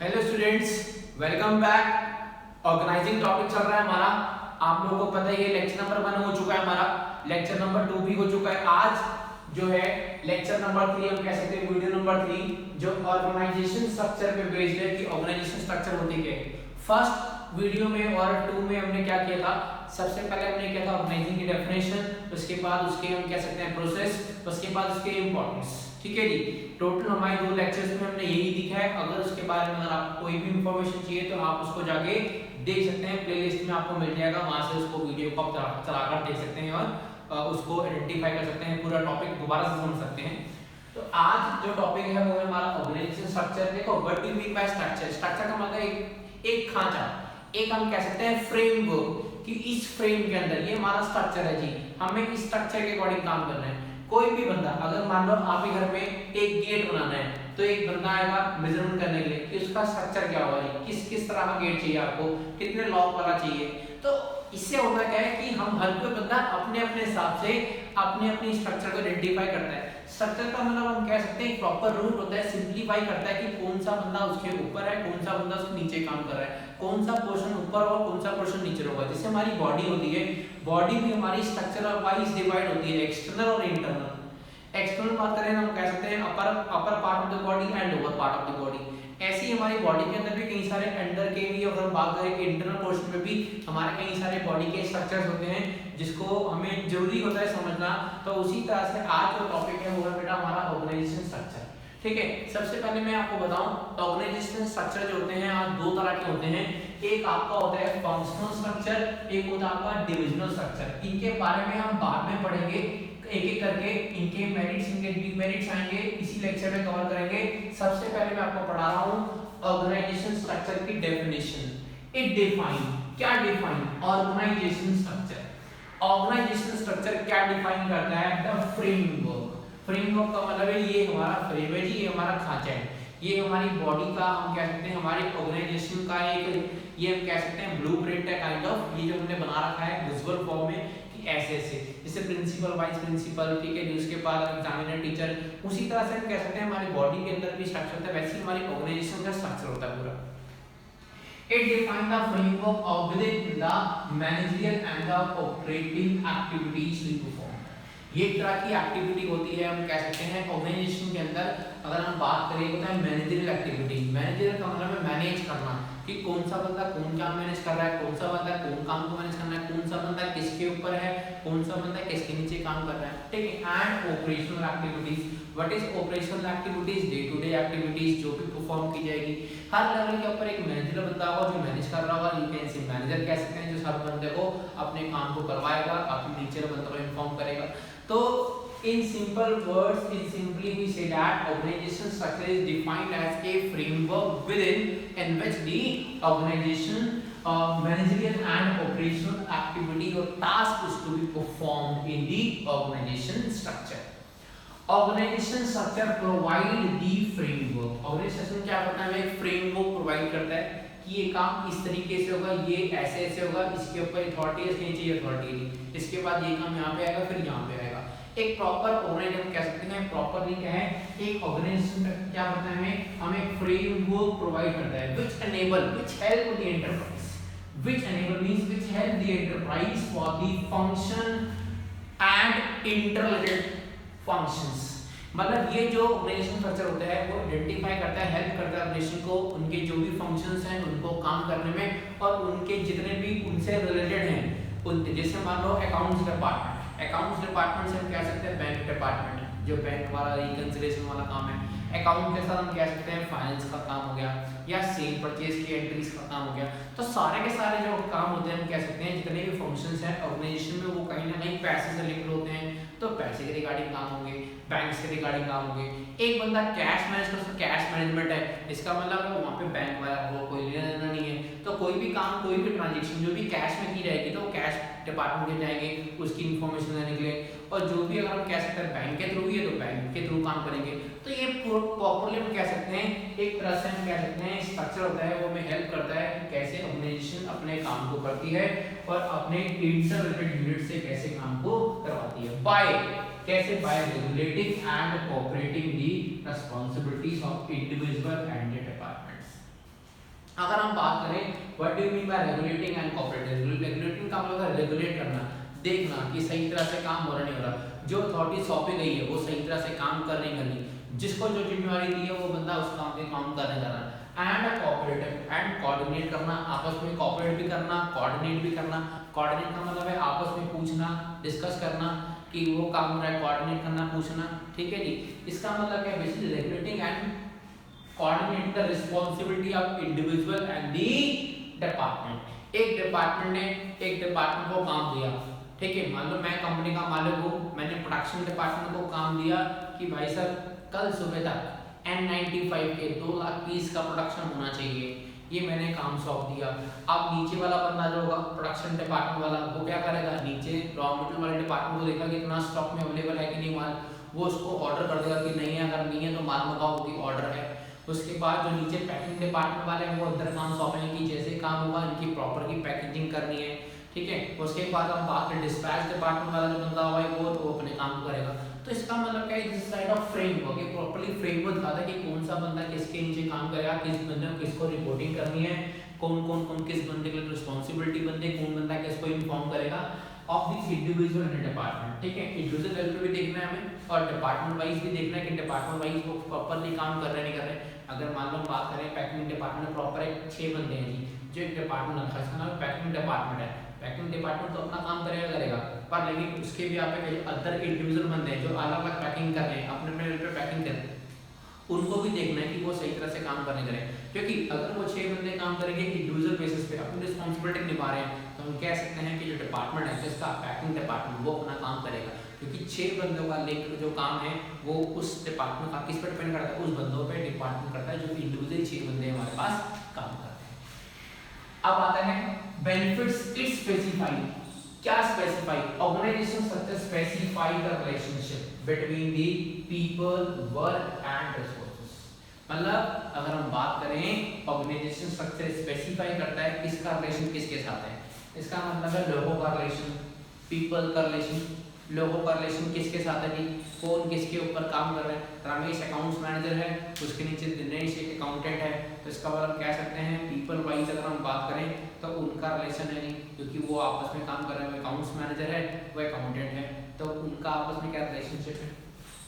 Hello students, welcome back. Organising topic चल रहा है हमारा। आप लोगों को पता ही है लेक्चर नंबर 1 हो चुका है हमारा, लेक्चर नंबर 2 भी हो चुका है। आज जो है लेक्चर नंबर 3 हम कह सकते हैं, वीडियो नंबर 3 जो ऑर्गेनाइजेशन स्ट्रक्चर पे बेस्ड है कि ऑर्गेनाइजेशन स्ट्रक्चर होती क्या है। फर्स्ट वीडियो में और 2 में हमने क्या किया था, सबसे पहले हमने किया था ऑर्गेनाइजिंग की डेफिनेशन, उसके बाद उसके हम कह सकते हैं प्रोसेस, उसके बाद उसके इंपॉर्टेंस। ठीक है जी, टोटल हमारे 2 लेक्चर्स में हमने यही दिखा है। अगर उसके बारे में अगर आपको कोई भी इंफॉर्मेशन चाहिए तो आप उसको जाके देख सकते हैं, प्लेलिस्ट में आपको मिल जाएगा, वहां से उसको वीडियो को आप चलाकर देख सकते हैं और उसको आइडेंटिफाई कर सकते हैं, पूरा टॉपिक दोबारा से समझ सकते हैं। तो आज जो टॉपिक है वो है हमारा ऑर्गेनाइजेशन स्ट्रक्चर। देखो, what do you mean by structure? Structure का मतलब एक खांचा, एक हम कह सकते हैं फ्रेमवर्क, कि इस फ्रेम के अंदर ये हमारा स्ट्रक्चर है जी, हमें इस स्ट्रक्चर के अकॉर्डिंग काम करना है। कोई भी बंदा, अगर मान लो आप ही घर में एक गेट बनाना है तो एक बंदा आएगा मेजरमेंट करने के लिए कि उसका स्ट्रक्चर क्या होगा, किस किस तरह का गेट चाहिए आपको, कितने लॉक वाला चाहिए। तो इससे होता क्या है कि हम हर कोई बंदा अपने अपने हिसाब से अपने अपनी स्ट्रक्चर को आइडेंटिफाई करता है। स्ट्रक्चर का मतलब हम कह सकते हैं प्रॉपर रूट होता है, सिंपलीफाई करता है कि कौन सा बंदा उसके ऊपर है, कौन सा बंदा उसके नीचे काम कर रहा है, कौन सा पोर्शन ऊपर और कौन सा पोर्शन नीचे होगा। जैसे हमारी बॉडी होती है, बॉडी भी हमारी स्ट्रक्चर वाइज डिवाइड होती है, एक्सटर्नल और इंटरनल। एक्सटर्नल बात करें हम कह सकते हैं upper part of the body and lower part of the body. ऐसे ही हमारी बॉडी के अंदर भी कई सारे अंदर के भी, अगर हम बात करें कि इंटरनल पोर्शन में भी हमारे कई सारे बॉडी के स्ट्रक्चर्स होते हैं जिसको हमें जरूरी होता है समझना। तो उसी तरह से आज जो टॉपिक है वो है बेटा हमारा ऑर्गेनाइजेशन स्ट्रक्चर। ठीक है, सबसे पहले मैं आपको बताऊं ऑर्गेनाइजेशन स्ट्रक्चर जो होते हैं आज 2 तरह के होते हैं। एक आपका होता है फंक्शनल स्ट्रक्चर, एक होता है आपका डिविजनल स्ट्रक्चर। इनके बारे में हम बाद में पढ़ेंगे एक एक करके, इनके मेरिट्स इनके डिमेरिट्स आएंगे, इसी लेक्चर में कवर करेंगे। सबसे पहले मैं आपको पढ़ा रहा हूं ऑर्गेनाइजेशन स्ट्रक्चर की डेफिनेशन। इट डिफाइन, क्या define? Organisation structure. Organisation structure क्या डिफाइन करता है? The framework. फ्रेमवर्क का मतलब है ये हमारा फ्रेम है जी, ये हमारा खांचा है, ये हमारी बॉडी का हम कह सकते हैं, हमारे ऑर्गेनाइजेशन का एक, ये हम कह सकते हैं ब्लूप्रिंट है काइंड ऑफ, ये जो हमने बना रखा है विजुअल फॉर्म में कि ऐसे ऐसे, जैसे प्रिंसिपल वाइस प्रिंसिपल, ठीक है, उसके बाद एग्जामिनर टीचर, उसी तरह से हम कह सकते हैं हमारी बॉडी के अंदर भी स्ट्रक्चर होता है, वैसे ही हमारी ऑर्गेनाइजेशन का स्ट्रक्चर होता है पूरा। It defines the framework of within the managerial and the operating activities we perform. ये एक तरह की एक्टिविटी होती है, हम कह सकते हैं ऑर्गेनाइजेशन के अंदर। अगर हम बात करें होता है मैनेजरियल एक्टिविटी। मैनेजरियल का मतलब है मैनेज करना, कि कौन सा बंदा कौन काम मैनेज कर रहा है, कौन सा बंदा कौन काम को मैनेज करना है, कौन सा बंदा किसके ऊपर है, कौन सा बंदा किसके नीचे काम कर रहा है। ठीक है, and operational activities. What is operational activities? Day to day activities जो भी परफॉर्म की जाएगी। हर लेवल के ऊपर एक मैनेजर बंदा होगा जो मैनेज कर रहा होगा, यू कैन से मैनेजर कह सकते हैं, जो हर बंदे को अपने काम को करवाएगा, अपने नीचे बंदे को इन्फॉर्म करेगा। तो in simple words, in simply we say that organization structure is defined as a framework within in which the organization managerial and operational activity or task is to be performed in the organization structure. Organization structure provide the framework. Organization क्या करता है? एक framework provide करता है कि ये काम इस तरीके से होगा, ये ऐसे ऐसे होगा, इसके ऊपर अथॉरिटी है, इसके नीचे ये अथॉरिटी है, इसके बाद ये काम यहाँ पे आएगा, फिर यहाँ पे आएगा। एक प्रॉपर ऑर्गेनाइजेशन कह सकते हैं, प्रॉपरली क्या है, एक ऑर्गेनाइजेशन क्या करता है, हमें एक फ्रेमवर्क प्रोवाइड करता है which enable, which help the enterprise, which enable means which help the enterprise for the function and interrelated functions. मतलब ये जो ऑर्गेनाइजेशन स्ट्रक्चर होता है वो आइडेंटिफाई करता है, हेल्प करता है ऑर्गेनाइजेशन को उनके जो भी फंक्शंस हैं उनको काम करने में, और उनके जितने भी उनसे रिलेटेड हैं उन, जैसे मान लो अकाउंट्स डिपार्टमेंट, अकाउंट्स डिपार्टमेंट से हम कह सकते हैं बैंक डिपार्टमेंट, जो बैंक वाला रिकंसिलिएशन वाला काम है। अकाउंट के साथ हम कह सकते हैं फाइनेंस का काम हो गया, या सेल परचेज की एंट्रीज का काम हो गया। तो सारे के सारे जो काम होते हैं हम कह सकते हैं जितने भी फंक्शंस हैं ऑर्गेनाइजेशन में वो कहीं ना कहीं पैसे से लिंक्ड होते हैं, तो पैसे के रिगार्डिंग काम होंगे, बैंक से रिगार्डिंग काम होंगे। एक बंदा कैश मैनेज कर सकता, कैश मैनेजमेंट है, इसका मतलब है वहाँ पे बैंक वाला वो कोई लेना देना नहीं है, तो कोई भी काम, कोई भी ट्रांजेक्शन जो भी कैश में की जाएगी तो वो कैश डिपार्टमेंट में जाएंगे उसकी इन्फॉर्मेशन लेने के लिए, और जो भी अगर हम कह सकते हैं बैंक के थ्रू ही है तो बैंक के थ्रू काम करेंगे। तो ये प्रॉपर्ली हम कह सकते हैं एक तरह से हम कह सकते हैं स्ट्रक्चर होता है वो हमें हेल्प करता है कि कैसे ऑर्गेनाइजेशन अपने काम को करती है और अपने इंटररिलेटेड यूनिट से कैसे काम को करवाती है। बाय कैसे? Bye regulating and cooperating the responsibilities of individual and departments. अगर हम बात करें what do you mean by regulating and cooperating, regulating का मतलब है रेगुलेट करना, देखना कि सही तरह से काम हो रहा नहीं हो रहा, जो अथॉरिटी सौंपी गई है वो सही तरह से काम कर रही करनी, जिसको जो जिम्मेवारी दी है वो बंदा उस काम पे काम कर रहा है। एंड कोऑपरेटिव एंड कोऑर्डिनेट करना, आपस में कोऑपरेट भी करना, कोऑर्डिनेट भी करना। कोऑर्डिनेट का मतलब है आपस में पूछना, डिस्कस करना कि वो काम हो रहा है, कोऑर्डिनेट करना, पूछना, ठीक है जी। इसका मतलब क्या है, basically regulating and coordinate the responsibility of individual and the department. एक डिपार्टमेंट ने एक डिपार्टमेंट को काम दिया, ठीक है, मान लो मैं कंपनी का मालिक हूँ, मैंने प्रोडक्शन डिपार्टमेंट को काम दिया कि भाई साहब कल सुबह तक N95 के 2 लाख पीस का प्रोडक्शन होना चाहिए, ये मैंने काम सौंप दिया। अब नीचे वाला बंदा जो होगा प्रोडक्शन डिपार्टमेंट वाला, वो क्या करेगा, नीचे रॉ मटेरियल वाले डिपार्टमेंट को देखा कि इतना स्टॉक में अवेलेबल है कि नहीं माल, वो उसको ऑर्डर कर देगा कि नहीं है, अगर नहीं है तो माल मंगाओ कि ऑर्डर है। उसके बाद जो नीचे पैकिंग डिपार्टमेंट वाले हैं वो अंदर काम सौंपेंगे कि जैसे काम होगा इनकी प्रॉपर की पैकेजिंग करनी है, ठीक है। उसके बाद हम बात करें डिस्पैच डिपार्टमेंट वाला जो बंदा होगा वो तो अपने काम करेगा। तो इसका मतलब क्या है, दिस साइड ऑफ फ्रेमवर्क, ये प्रॉपर्ली फ्रेमवर्क दिखाता है कि कौन सा बंदा किसके नीचे काम करेगा, किस बंदे को किसको रिपोर्टिंग करनी है, कौन किस बंदे के लिए रिस्पांसिबिलिटी बनती है, कौन बंदा किसको इन्फॉर्म करेगा of the individual in department, ठीक है। इंडिविजुअल लेवल पे भी देखना है हमें और डिपार्टमेंट वाइज भी देखना है कि डिपार्टमेंट वाइज वो प्रॉपर्ली काम कर रहे हैं नहीं कर रहे। अगर मान लो हम बात करें पैकिंग डिपार्टमेंट में प्रॉपर है 6 बंदे हैं जी, जो एक डिपार्टमेंट रखा है, इसका नाम पैकिंग डिपार्टमेंट है। पैकिंग डिपार्टमेंट तो अपना काम करेगा पर लेकिन उसके भी यहाँ पे अदर इंडिविजुअल बंदे हैं जो अलग अलग पैकिंग कर रहे हैं, अपने अपने लेवल पे पैकिंग कर रहे हैं, उनको भी देखना है कि वो सही तरह से काम करने करें। क्योंकि अगर वो 6 बंदे काम करेंगे इंडिविजुअल बेसिस पे अपनी रिस्पांसिबिलिटी निभा रहे हैं, तो हम कह सकते हैं कि जो डिपार्टमेंट है जिसका पैकिंग डिपार्टमेंट वो अपना काम करेगा, क्योंकि 6 बंदों का लिंक जो काम है वो उस डिपार्टमेंट का किस पर डिपेंड करता है, उस बंदों पे डिपार्टमेंट करता है जो इंडिविजुअल 6 बंदे हमारे पास काम करते हैं। अब आता है बेनिफिट्स इट स्पेसिफाई, क्या specify, organisation structure specify the relationship between the people work and resources. मतलब अगर हम बात करें ऑर्गेनाइजेशन स्ट्रक्चर स्पेसिफाई करता है किसका रिलेशन किसके साथ है, इसका मतलब है लोगों का रिलेशन, पीपल का रिलेशन, लोगों का रिलेशन किसके साथ है जी, कौन किसके ऊपर काम कर रहे हैं। रमेश अकाउंट्स मैनेजर है, उसके नीचे दिनेश एक अकाउंटेंट है, तो इसका मतलब कह सकते हैं पीपल वाइज अगर हम बात करें तो उनका रिलेशन है नहीं, क्योंकि वो आपस में काम कर रहे हैं, वो अकाउंट्स मैनेजर है वो अकाउंटेंट है, तो उनका आपस में क्या रिलेशनशिप है।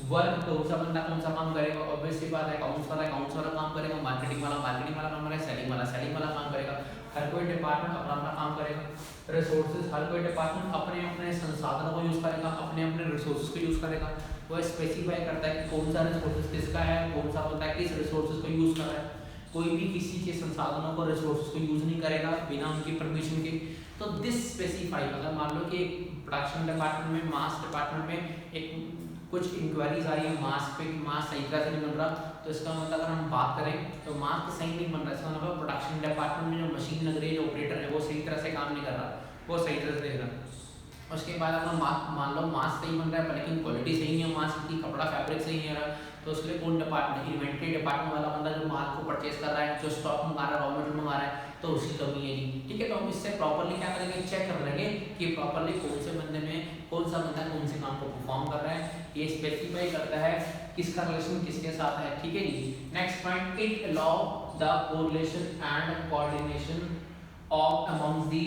वर्क तो कौन सा बंदा कौन सा काम करेगा, ऑब्वियस सी बात है अकाउंट्स वाला काम करेगा, मार्केटिंग वाला काम करेगा, सेलिंग वाला काम करेगा, हर कोई डिपार्टमेंट अपना अपना काम करेगा। रिसोर्सेज हर कोई डिपार्टमेंट अपने अपने संसाधनों को यूज़ करेगा, अपने अपने रिसोर्सेज को यूज़ करेगा। वो स्पेसिफाई करता है कि कौन सा रिसोर्सेज किसका है, कौन सा बंदा किस रिसोर्सेज को यूज़ कर रहा है। कोई भी किसी के संसाधनों को रिसोर्सेज को यूज़ नहीं करेगा बिना उनकी परमिशन के। तो दिस स्पेसिफाई, अगर मान लो कि प्रोडक्शन डिपार्टमेंट में, मास डिपार्टमेंट में एक कुछ इंक्वायरीज आ रही है मास पे कि मास सही तरह से नहीं बन रहा, तो इसका मतलब अगर हम बात करें तो मास तो सही नहीं बन रहा, इसका मतलब प्रोडक्शन डिपार्टमेंट में जो मशीन लग रही है, जो ऑपरेटर है वो सही तरह से काम नहीं कर रहा, वो सही तरह से देख रहा। उसके बाद अगर मान लो मास सही बन रहा है लेकिन क्वालिटी सही नहीं है मास की, कपड़ा फैब्रिक सही नहीं आ रहा, तो उसके लिए कौन डिपार्टमेंट, इन्वेंट्री डिपार्टमेंट वाला बंदा जो माल को परचेज कर रहा है, जो स्टॉक मंगा रहा है, रॉ मटेरियल मंगा रहा है, तो उसकी कमी है जी, ठीक है। तो हम इससे प्रॉपर्ली क्या करेंगे, चेक कर लेंगे कि प्रॉपर्ली कौन से बंदे में कौन सा बंदा कौन से काम को परफॉर्म कर रहा है, ये स्पेसिफाई करता है किसका रिलेशन किसके साथ है, ठीक है जी। Next point, it allow the correlation and coordination of among the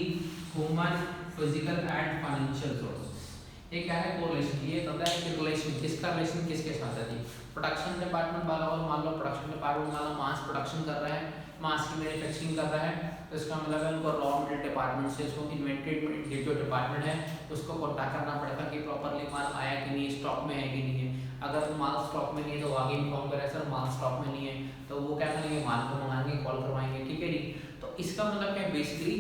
human, physical and financial sources. ये क्या है, कोरिलेशन, ये कहता है कि रिलेशन किसका रिलेशन किसके साथ है जी। प्रोडक्शन डिपार्टमेंट वाला और मान लो प्रोडक्शन डिपार्टमेंट वाला मास प्रोडक्शन कर रहा है, मास की मैन्युफैक्चरिंग कर रहा है, तो इसका मतलब है उनको रॉ मटेरियल डिपार्टमेंट से उसको इन्वेंट्री जो डिपार्टमेंट है उसको कांटेक्ट करना पड़ेगा कि प्रॉपर्ली माल आया कि नहीं, स्टॉक में है कि नहीं है। अगर माल स्टॉक में नहीं है तो आगे इन्फॉर्म करें सर माल स्टॉक में नहीं है, तो वो क्या करेंगे, माल को मंगाएंगे, कॉल करवाएंगे, ठीक है जी। तो इसका मतलब क्या है, basically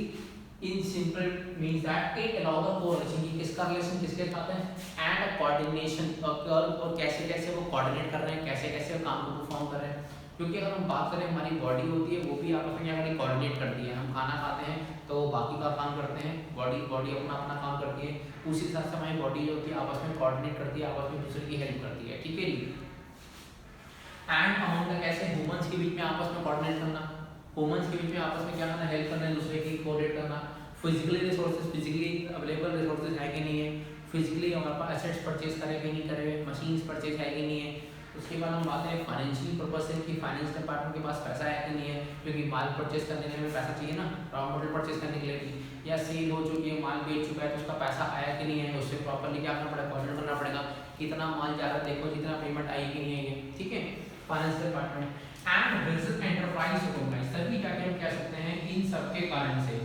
in simple means that it allow the correlation, कि किसका रिलेशन किसके साथ है, एंड कोऑर्डिनेशन, और कैसे कैसे वो कोऑर्डिनेट कर रहे हैं, कैसे कैसे काम को परफॉर्म कर रहे हैं। क्योंकि अगर हम बात करें हमारी बॉडी होती है वो भी आपस में क्या करें, कोऑर्डिनेट करती है। हम खाना खाते हैं तो बाकी का काम करते हैं, बॉडी अपना अपना काम करती है, उसी हिसाब से हमारी बॉडी जो होती है आपस में कोऑर्डिनेट करती है, आपस में दूसरे की हेल्प करती है, ठीक है जी। एंड अमंग द, कैसे ह्यूमंस के बीच में आपस में कोऑर्डिनेट करना, ह्यूमंस के बीच में आपस में क्या करना, हेल्प करना, दूसरे की कोऑर्डिनेट करना। Physically resources, physically available resources है कि नहीं है, फिजिकली हमारे पास एसेट्स परचेज करें कि नहीं करे, मशीन्स परचेज है कि नहीं है, उसके बाद हम बात करें फाइनेंशियल पर्पज से कि फाइनेंस डिपार्टमेंट के पास पैसा है कि नहीं है, क्योंकि माल परचेज करने के लिए हमें पैसा चाहिए ना, रॉ मटेरियल परचेज करने के लिए भी, या सेल हो चुकी है, माल बेच चुका है तो उसका पैसा आया कि नहीं है, उससे प्रॉपरली क्या करना पड़ेगा, ऑडिट करना पड़ेगा, कितना माल जा रहा है देखो, जितना पेमेंट आई कि नहीं है, ठीक है, finance department. And business enterprise recognise, सभी क्या कह सकते हैं, इन सब के कारण से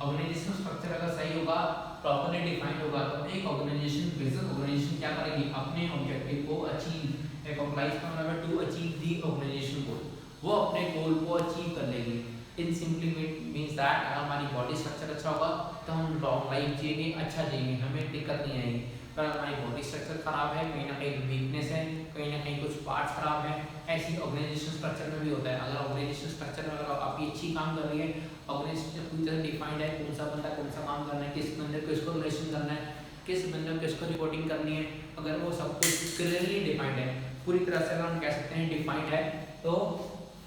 ऑर्गेनाइजेशन स्ट्रक्चर अगर सही होगा, प्रॉपर्ली डिफाइंड होगा, तो एक ऑर्गेनाइजेशन, बिजनेस ऑर्गेनाइजेशन क्या करेगी, अपने ऑब्जेक्टिव को अचीव, एक्सरसाइज का मतलब है टू अचीव द ऑर्गेनाइजेशन गोल, वो अपने गोल को अचीव कर लेगी। इन सिंपली मींस दैट अगर हमारी बॉडी स्ट्रक्चर अच्छा होगा तो हम लॉन्ग लाइफ जिएंगे, अच्छा जिएंगे, हमें दिक्कत नहीं आएगी। पर हमारी बॉडी स्ट्रक्चर खराब है, कहीं ना कहीं वीकनेस है, कहीं ना कहीं कुछ पार्ट्स खराब है, ऐसी ऑर्गेनाइजेशन स्ट्रक्चर में भी होता है। अगर ऑर्गेनाइजेशन स्ट्रक्चर में अगर आपकी अच्छी काम कर रही है, ऑर्गेनाइजेशन पूरी तरह डिफाइंड है, कौन सा बंदा कौन सा काम करना है, किस बंदे को किसको रिलेशन करना है, किस बंदे को किसको रिपोर्टिंग करनी है, अगर वो सब कुछ क्लियरली डिफाइंड है, पूरी तरह से अगर हम कह सकते हैं डिफाइंड है, तो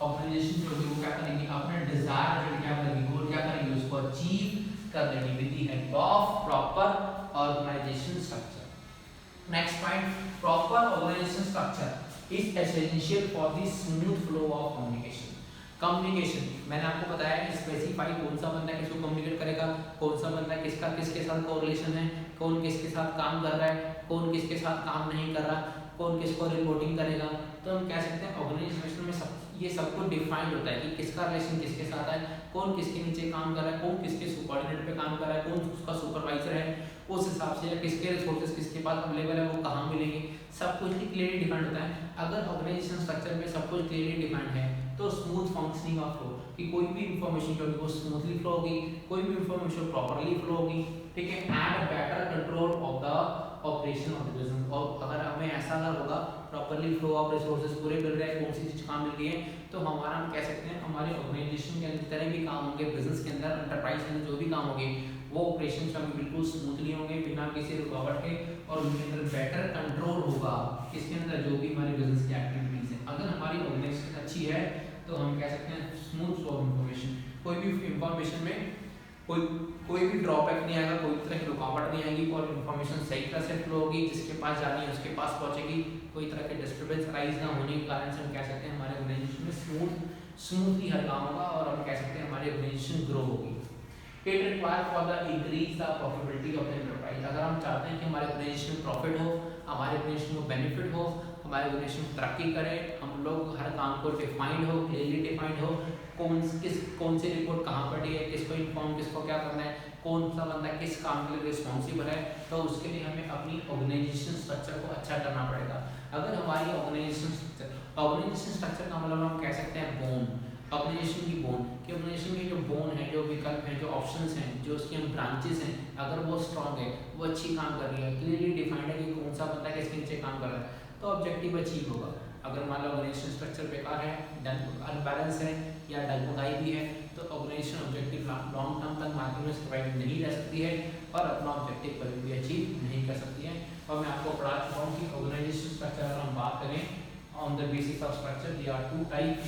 ऑर्गेनाइजेशन जो है वो क्या करेंगे, अपने डिजायर जो क्या करेंगे, गोल क्या करेंगे, उसको अचीव कर लेंगे with the help of proper organisation structure. Next point, proper organisation structure is essential for the smooth flow of communication. Communication मैंने आपको बताया स्पेसिफाई कौन सा बंदा किसको कम्युनिकेट करेगा, कौन सा बंदा किसका किसके साथ कोरिलेशन है, कौन किसके साथ काम कर रहा है, कौन किसके साथ काम नहीं कर रहा, कौन किसको रिपोर्टिंग करेगा। तो हम कह सकते हैं ऑर्गेनाइजेशन में ये सब कुछ डिफाइंड होता है कि किसका रिलेशन किसके साथ है, कौन किसके नीचे काम कर रहा है, कौन किसके सुपॉर्डिनेट पे काम कर रहा है, कौन उसका सुपरवाइजर है, उस हिसाब से किसके रिसोर्सेज किसके पास अवेलेबल है, वो कहाँ मिलेंगे, सब कुछ क्लियरली डिफाइंड होता है। अगर ऑर्गेनाइजेशन स्ट्रक्चर में सब कुछ क्लियरली डिफाइंड है तो स्मूथ फंक्शनिंग ऑफ फ्लो, कि कोई भी इंफॉर्मेशन जो होगी वो स्मूथली फ्लो होगी, कोई भी इंफॉर्मेशन प्रॉपर्ली फ्लो होगी, ठीक है, and better control of the operation of the business. और अगर हमें ऐसा अगर होगा प्रॉपर्ली फ्लो ऑफ रिसोर्सेज पूरे मिल रहे हैं, कौन सी चीज कहाँ मिल रही है, तो हमारा हम कह सकते हैं हमारे ऑर्गेनाइजेशन के अंदर जितने भी काम होंगे, बिजनेस के अंदर एंटरप्राइज के अंदर जो भी काम होंगे, वो ऑपरेशन हमें बिल्कुल स्मूथली होंगे बिना किसी रुकावट के, और उनके अंदर बेटर कंट्रोल होगा, इसके अंदर जो भी हमारे बिजनेस की एक्टिविटीज है। अगर हमारी ऑर्गेनाइजेशन अच्छी है तो हम कह सकते हैं स्मूथ फ्लो ऑफ इंफॉर्मेशन, कोई भी इंफॉर्मेशन में कोई भी ड्रॉबैक नहीं आएगा, कोई तरह की रुकावट नहीं आएगी, और इन्फॉर्मेशन सही तरह से फ्लो होगी, जिसके पास जानी है उसके पास पहुंचेगी, कोई तरह के डिस्टर्बेंस राइज ना होने के कारण से हम कह सकते हैं हमारे ऑर्गेनाइजेशन में स्मूथली हर काम होगा, और हम कह सकते हैं हमारी ऑर्गेनाइजेशन ग्रो होगी। It require for the increase the profitability of the enterprise. अगर हम चाहते हैं कि हमारे ऑर्गेनाइजेशन में प्रॉफिट हो, हमारे ऑर्गेनाइजेशन को बेनिफिट हो, हमारे ऑर्गेनाइजेशन तरक्की करे, हम लोग हर काम को डिफाइंड हो, क्लियरली डिफाइंड हो, कौन सी रिपोर्ट कहाँ पड़ी है, किसको इन्फॉर्म, किसको क्या करना है, कौन सा बंदा किस काम के लिए रिस्पॉन्सिबल है, तो उसके लिए हमें अपनी ऑर्गेनाइजेशन स्ट्रक्चर को अच्छा करना पड़ेगा। अगर हमारी ऑर्गेनाइजेशन स्ट्रक्चर का मतलब हम कह सकते हैं बोन, ऑर्गेनाइजेशन की बोन, कि ऑर्गेनाइजेशन की जो बोन है, जो विकल्प है, जो ऑप्शंस हैं, जो उसकी हम ब्रांचेस हैं, अगर वो स्ट्रांग है, वो अच्छी काम कर रही है, क्लियरली डिफाइंड है कि कौन सा बंदा किसके नीचे काम कर रहा है, तो ऑब्जेक्टिव अचीव होगा। अगर मान लो ऑर्गेनाइजेशन स्ट्रक्चर बेकार है, अनबैलेंस है या डगमगाई भी है, तो ऑर्गेनाइजेशन ऑब्जेक्टिव लॉन्ग टर्म तक मार्केट में सर्वाइव नहीं रह सकती है और अपना ऑब्जेक्टिव कभी भी अचीव नहीं कर सकती है। और मैं आपको पढ़ा चुका हूँ कि ऑर्गेनाइजेशन स्ट्रक्चर अगर हम बात करें on the basis of structure there are two type,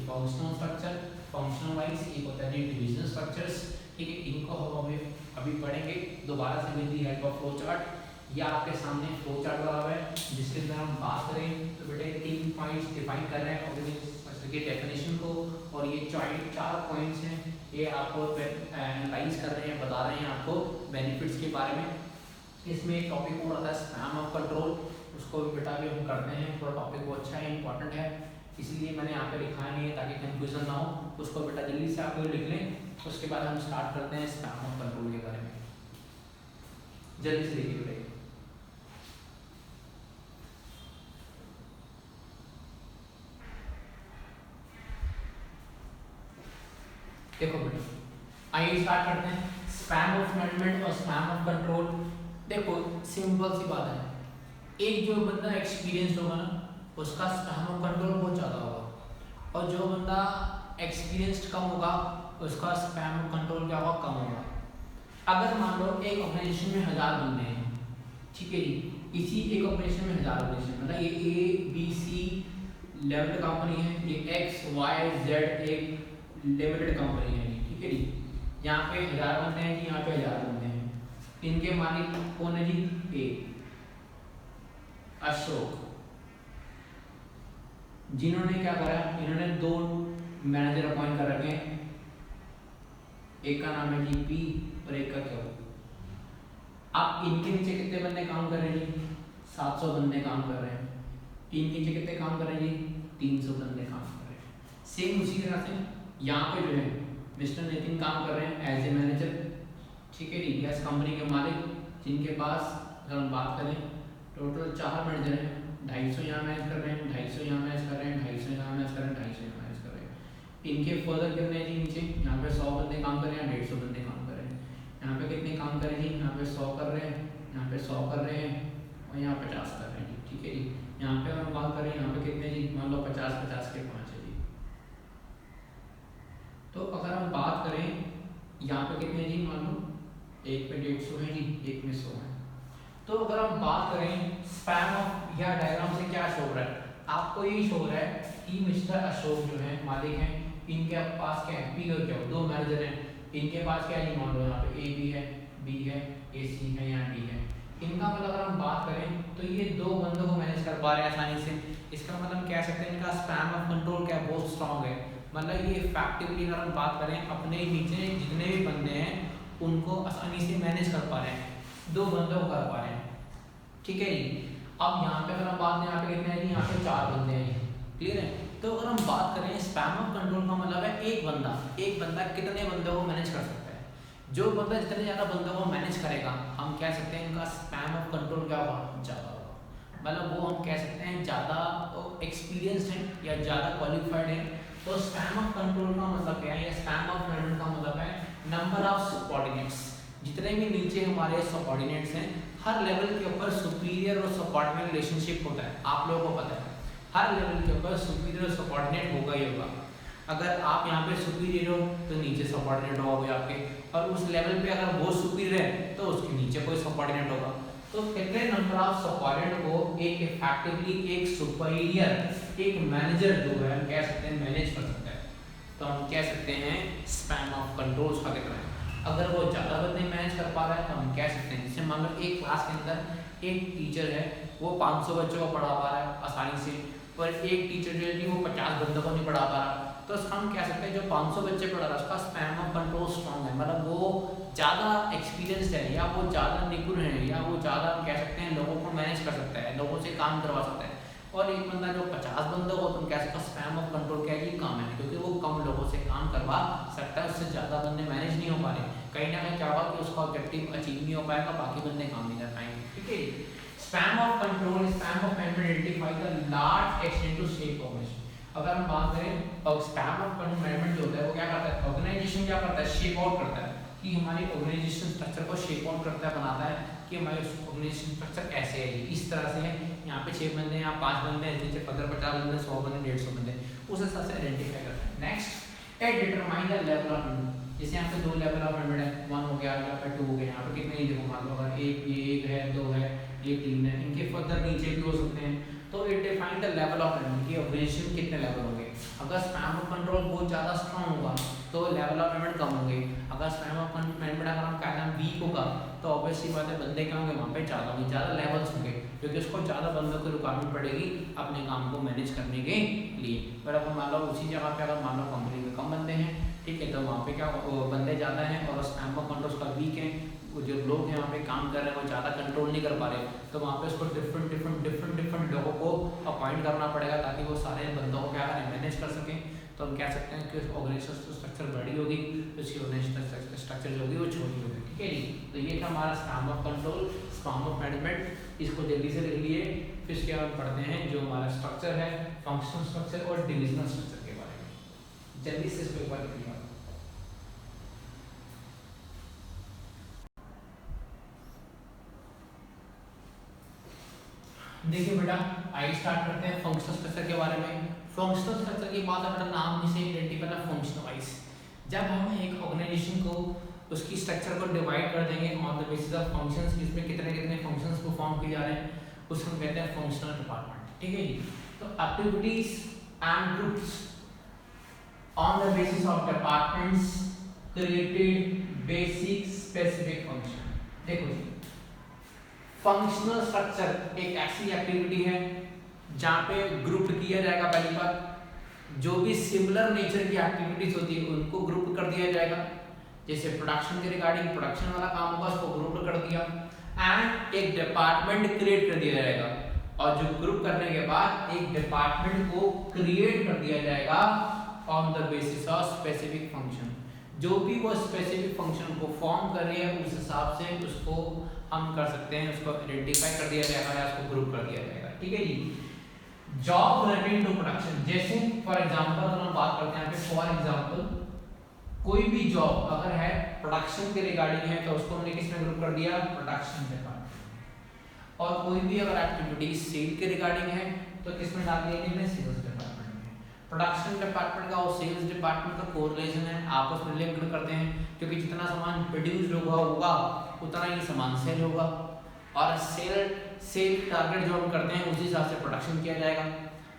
functional structure, functional wise, एक होता है division structures, ठीक है, इनको हम अभी पढ़ेंगे दोबारा से with the help of flow chart. या आपके सामने फ्लो चार्ट लगा हुआ है जिसके अंदर हम बात करें तो बेटे 3 पॉइंट्स डिफाइन कर रहे हैं ऑर्गेनाइजेशन स्ट्रक्चर की डेफिनेशन को, और ये 4 पॉइंट्स हैं, ये आपको एनालाइज कर रहे हैं, बता रहे हैं आपको बेनिफिट्स के बारे में। इसमें एक टॉपिक और आता है स्पैम ऑफ कंट्रोल, उसको भी बेटा भी हम करते हैं, थोड़ा टॉपिक वो अच्छा है, इंपॉर्टेंट है, इसलिए मैंने यहाँ पे लिखा नहीं है ताकि कंफ्यूजन ना हो, उसको बेटा जल्दी से आप लोग लिख लें। उसके बाद हम स्टार्ट करते हैं स्पैम ऑफ कंट्रोल के बारे में, जल्दी से लिखिए बेटा। देखो बेटा आइए स्टार्ट करते हैं स्पैम ऑफ मैनेजमेंट और स्पैम ऑफ कंट्रोल। देखो सिंपल सी बात है, एक जो बंदा एक्सपीरियंस्ड होगा ना उसका स्पैम ऑफ कंट्रोल बहुत ज़्यादा होगा, और जो बंदा एक्सपीरियंस्ड कम होगा उसका स्पैम ऑफ कंट्रोल क्या होगा, कम होगा। अगर मान लो एक ऑर्गेनाइजेशन में 1000 बंदे हैं, ठीक है जी, इसी एक ऑर्गेनाइजेशन में 1000 ऑर्गेनाइजेशन, मतलब ये A B C level company है, ये X Y Z एक लिमिटेड कंपनी है, ठीक है जी, यहाँ पे 1000 बंदे हैं जी, यहाँ पे 1000 बंदे हैं, इनके मालिक कौन है जी, A अशोक, जिन्होंने क्या करा, इन्होंने दो मैनेजर अपॉइंट कर रखे हैं, एक का नाम है जी पी और एक का क्यू। अब इनके नीचे कितने बंदे काम कर रहे हैं जी, 700 बंदे काम कर रहे हैं। इनके नीचे कितने काम कर रहे हैं जी, 300 बंदे काम कर रहे हैं। सेम उसी तरह से यहाँ पे जो है मिस्टर नितिन काम कर रहे हैं एज ए मैनेजर, ठीक है जी, गैस कंपनी के मालिक, जिनके पास अगर हम बात करें टोटल 4 मैनेजर हैं, 250 यहाँ मैनेज कर रहे हैं, 250 यहाँ मैनेज कर रहे हैं, 250 यहाँ मैनेज कर रहे हैं, 250 यहाँ मैनेज कर रहे हैं। इनके फर्दर कितने हैं जी नीचे, यहाँ पे 100 बंदे काम कर रहे हैं, 150 बंदे काम कर रहे हैं। यहाँ पे कितने काम कर रहे हैं जी, यहाँ पे 100 कर रहे हैं, यहाँ पे 100 कर रहे हैं और यहाँ 50 कर रहे हैं जी, ठीक है जी। यहाँ पे हम बात करें, यहाँ पे कितने जी, मान लो 50-50 के 5 है जी। तो अगर हम बात करें यहाँ पे कितने जी, मान लो एक पे 150 है जी, एक में 100 है। तो अगर हम बात करें स्पैन ऑफ या डायग्राम से क्या शो हो रहा है, आपको ये शो हो रहा है कि मिस्टर अशोक जो है मालिक हैं, इनके पास क्या है, पी और क्यू, दो मैनेजर हैं, इनके पास क्या है, मान लो यहाँ पे ए बी है, बी है, ए सी है, यहाँ डी है। इनका मतलब अगर हम बात करें तो ये दो बंदों को मैनेज कर पा रहे हैं आसानी से। इसका मतलब कह सकते हैं इनका स्पैन ऑफ कंट्रोल क्या बहुत स्ट्रांग है, मतलब ये इफेक्टिवली अगर हम बात करें अपने नीचे जितने भी बंदे हैं उनको आसानी से मैनेज कर पा रहे हैं, दो बंदों को कर पा रहे हैं, ठीक है जी। अब यहाँ पे अगर हम बात करें, यहाँ पे कितने हैं जी, यहाँ पे 4 बंदे हैं, क्लियर है। तो अगर हम बात करें स्पैन ऑफ कंट्रोल का मतलब है एक बंदा कितने बंदों को मैनेज कर सकता है। जो बंदा जितने ज़्यादा बंदों को मैनेज करेगा, हम कह सकते हैं इनका स्पैन ऑफ कंट्रोल क्या होगा, ज़्यादा होगा, मतलब वो हम कह सकते हैं ज़्यादा एक्सपीरियंस्ड है या ज़्यादा क्वालिफाइड है। तो स्पैन ऑफ कंट्रोल का मतलब क्या है, या स्पैन ऑफ मैनेजमेंट का मतलब है नंबर ऑफ सबऑर्डिनेट्स, जितने भी नीचे हमारे सबऑर्डिनेट्स हैं, हर लेवल के ऊपर सुपीरियर और सबऑर्डिनेट रिलेशनशिप होता है, आप लोगों को पता है हर लेवल के ऊपर सुपीरियर और सबऑर्डिनेट होगा ही होगा। अगर आप यहाँ पे सुपीरियर हो तो नीचे सबऑर्डिनेट होगा कोई आपके, और उस लेवल पे अगर वो सुपीरियर है तो उसके नीचे कोई सबऑर्डिनेट होगा। तो कितने नंबर ऑफ सबऑर्डिनेट को एक इफेक्टिवली एक सुपीरियर एक मैनेजर जो है हम कह सकते हैं मैनेज कर सकता है, तो हम कह सकते हैं स्पैन ऑफ कंट्रोल उसका कितना है। अगर वो ज़्यादा बंदे मैनेज कर पा रहा है तो हम कह सकते हैं, जैसे मान लो एक क्लास के अंदर एक टीचर है वो 500 बच्चों को पढ़ा पा रहा है आसानी से, पर एक टीचर जो है कि वो 50 बंदों को नहीं पढ़ा पा रहा, तो उसका हम कह सकते हैं जो 500 बच्चे पढ़ा रहा है उसका स्पैन ऑफ कंट्रोल स्ट्रॉन्ग है, मतलब वो ज़्यादा एक्सपीरियंस्ड है या वो ज़्यादा निपुण है या वो ज़्यादा हम कह सकते हैं लोगों को मैनेज कर सकता है, लोगों से काम करवा सकता है। और एक बंदा जो 50 बंदों को तुम कह सकते हो स्पैन ऑफ कंट्रोल क्या है, ये कम है, क्योंकि वो कम लोगों से काम करवा सकता है, उससे ज़्यादा बंदे मैनेज नहीं हो पा रहे, कहीं ना कहीं क्या होगा कि उसका ऑब्जेक्टिव अचीव नहीं हो पाएगा, बाकी बंदे काम नहीं कर पाएंगे, ठीक है। Span of control span of management identify the large extent to shape organisation. अगर हम बात करें और स्पैन ऑफ मैनेजमेंट जो होता है वो क्या करता है, ऑर्गेनाइजेशन क्या करता है, शेप आउट करता है कि हमारी ऑर्गेनाइजेशन स्ट्रक्चर को शेप आउट करता है, बनाता है कि हमारे ऑर्गेनाइजेशन स्ट्रक्चर कैसे है, इस तरह से है, यहाँ पे 6 बंदे हैं, यहाँ 5 बंदे हैं, नीचे 50 बंदे, 100 बंदे, 150 बंदे, उस हिसाब से आइडेंटिफाई करता है। Next it determine the level of management, जैसे यहाँ पे 2 लेवल ऑफ मैनेजमेंट है, 1 हो गया, यहाँ पे 2 हो गया, यहाँ पे कितने ही देखो मान लो अगर एक है, 2 है, ये 3 है, इनके फर्दर नीचे भी हो सकते हैं। तो it define the level of management की ऑर्गेनाइजेशन कितने लेवल होंगे। अगर स्पैन ऑफ कंट्रोल बहुत ज़्यादा स्ट्रांग होगा तो लेवल ऑफ मैनेजमेंट कम होंगे, अगर स्पैन ऑफ मैनेजमेंट अगर हम कहते हैं वीक होगा तो ऑब्वियसली बात है बंदे क्या होंगे वहाँ पे ज़्यादा होंगे, ज़्यादा लेवल्स होंगे, क्योंकि उसको ज़्यादा बंदों की रिक्वायरमेंट पड़ेगी अपने काम को मैनेज करने के लिए। पर अब मान लो उसी जगह पे अगर मान लो कंपनी में कम बंदे हैं, ठीक है, तो वहाँ पे क्या बंदे ज़्यादा हैं और स्पैन ऑफ कंट्रोल उसका वीक है, वो जो लोग हैं वहाँ पे काम कर रहे हैं वो ज़्यादा कंट्रोल नहीं कर पा रहे, तो वहाँ पे उसको डिफरेंट लोगों को अपॉइंट करना पड़ेगा ताकि वो सारे बंदों को क्या करें मैनेज कर सकें। तो हम कह सकते हैं कि ऑर्गेनाइजेशन स्ट्रक्चर बड़ी होगी तो उसकी ऑर्गेनाइजेशन स्ट्रक्चर जो होगी वो छोटी होगी, ठीक है जी। तो ये था हमारा span of control, span of management, इसको जल्दी से लिख लिए। फिर इसके बाद पढ़ते हैं जो हमारा स्ट्रक्चर है, फंक्शनल स्ट्रक्चर और डिविजनल स्ट्रक्चर के बारे में, जल्दी से इसको एक बार लिख लिया। देखिए बेटा आइए स्टार्ट करते हैं फंक्शनल स्ट्रक्चर के बारे में। फंक्शनल स्ट्रक्चर की बात है बेटा नाम से आइडेंटिफाई करना फंक्शनलाइज, जब हम एक ऑर्गेनाइजेशन को उसकी स्ट्रक्चर को डिवाइड कर देंगे on the basis of functions, इसमें कितने कितने फंक्शंस परफॉर्म किए जा रहे हैं उसको हम कहते हैं फंक्शनल डिपार्टमेंट, ठीक है जी। तो activities and groups on the basis of departments created basic specific function. देखो जी फंक्शनल स्ट्रक्चर एक ऐसी एक्टिविटी है जहाँ पे ग्रुप किया जाएगा। पहली बात, जो भी सिमिलर नेचर की एक्टिविटीज होती है उनको ग्रुप कर दिया जाएगा। जैसे प्रोडक्शन के रिगार्डिंग प्रोडक्शन वाला काम होगा उसको ग्रुप कर दिया, एंड एक डिपार्टमेंट क्रिएट कर दिया जाएगा। और जो ग्रुप करने के बाद एक डिपार्टमेंट को क्रिएट कर दिया जाएगा on the basis of specific function. जो भी वो स्पेसिफिक फंक्शन को फॉर्म कर रही है उस हिसाब से उसको हम कर सकते हैं, उसको आइडेंटिफाई कर दिया जाएगा या उसको ग्रुप कर दिया जाएगा। ठीक है जी। जॉब रिलेटेड टू प्रोडक्शन, जैसे फॉर एग्जांपल अगर हम बात करते हैं यहाँ पे, फॉर एग्जांपल कोई भी जॉब अगर है प्रोडक्शन के रिगार्डिंग है तो उसको हमने किसमें ग्रुप कर दिया, प्रोडक्शन डिपार्टमेंट। और कोई भी अगर एक्टिविटी सेल के रिगार्डिंग है तो किसमें डाल दिया हमने, सेल्स डिपार्टमेंट में। प्रोडक्शन डिपार्टमेंट का और सेल्स डिपार्टमेंट का कोरिलेशन है, आपस में लिंक करते हैं, क्योंकि जितना सामान प्रोड्यूस होगा उतना ही सामान सेल होगा, और सेल टारगेट जो हम करते हैं उसी हिसाब से प्रोडक्शन किया जाएगा।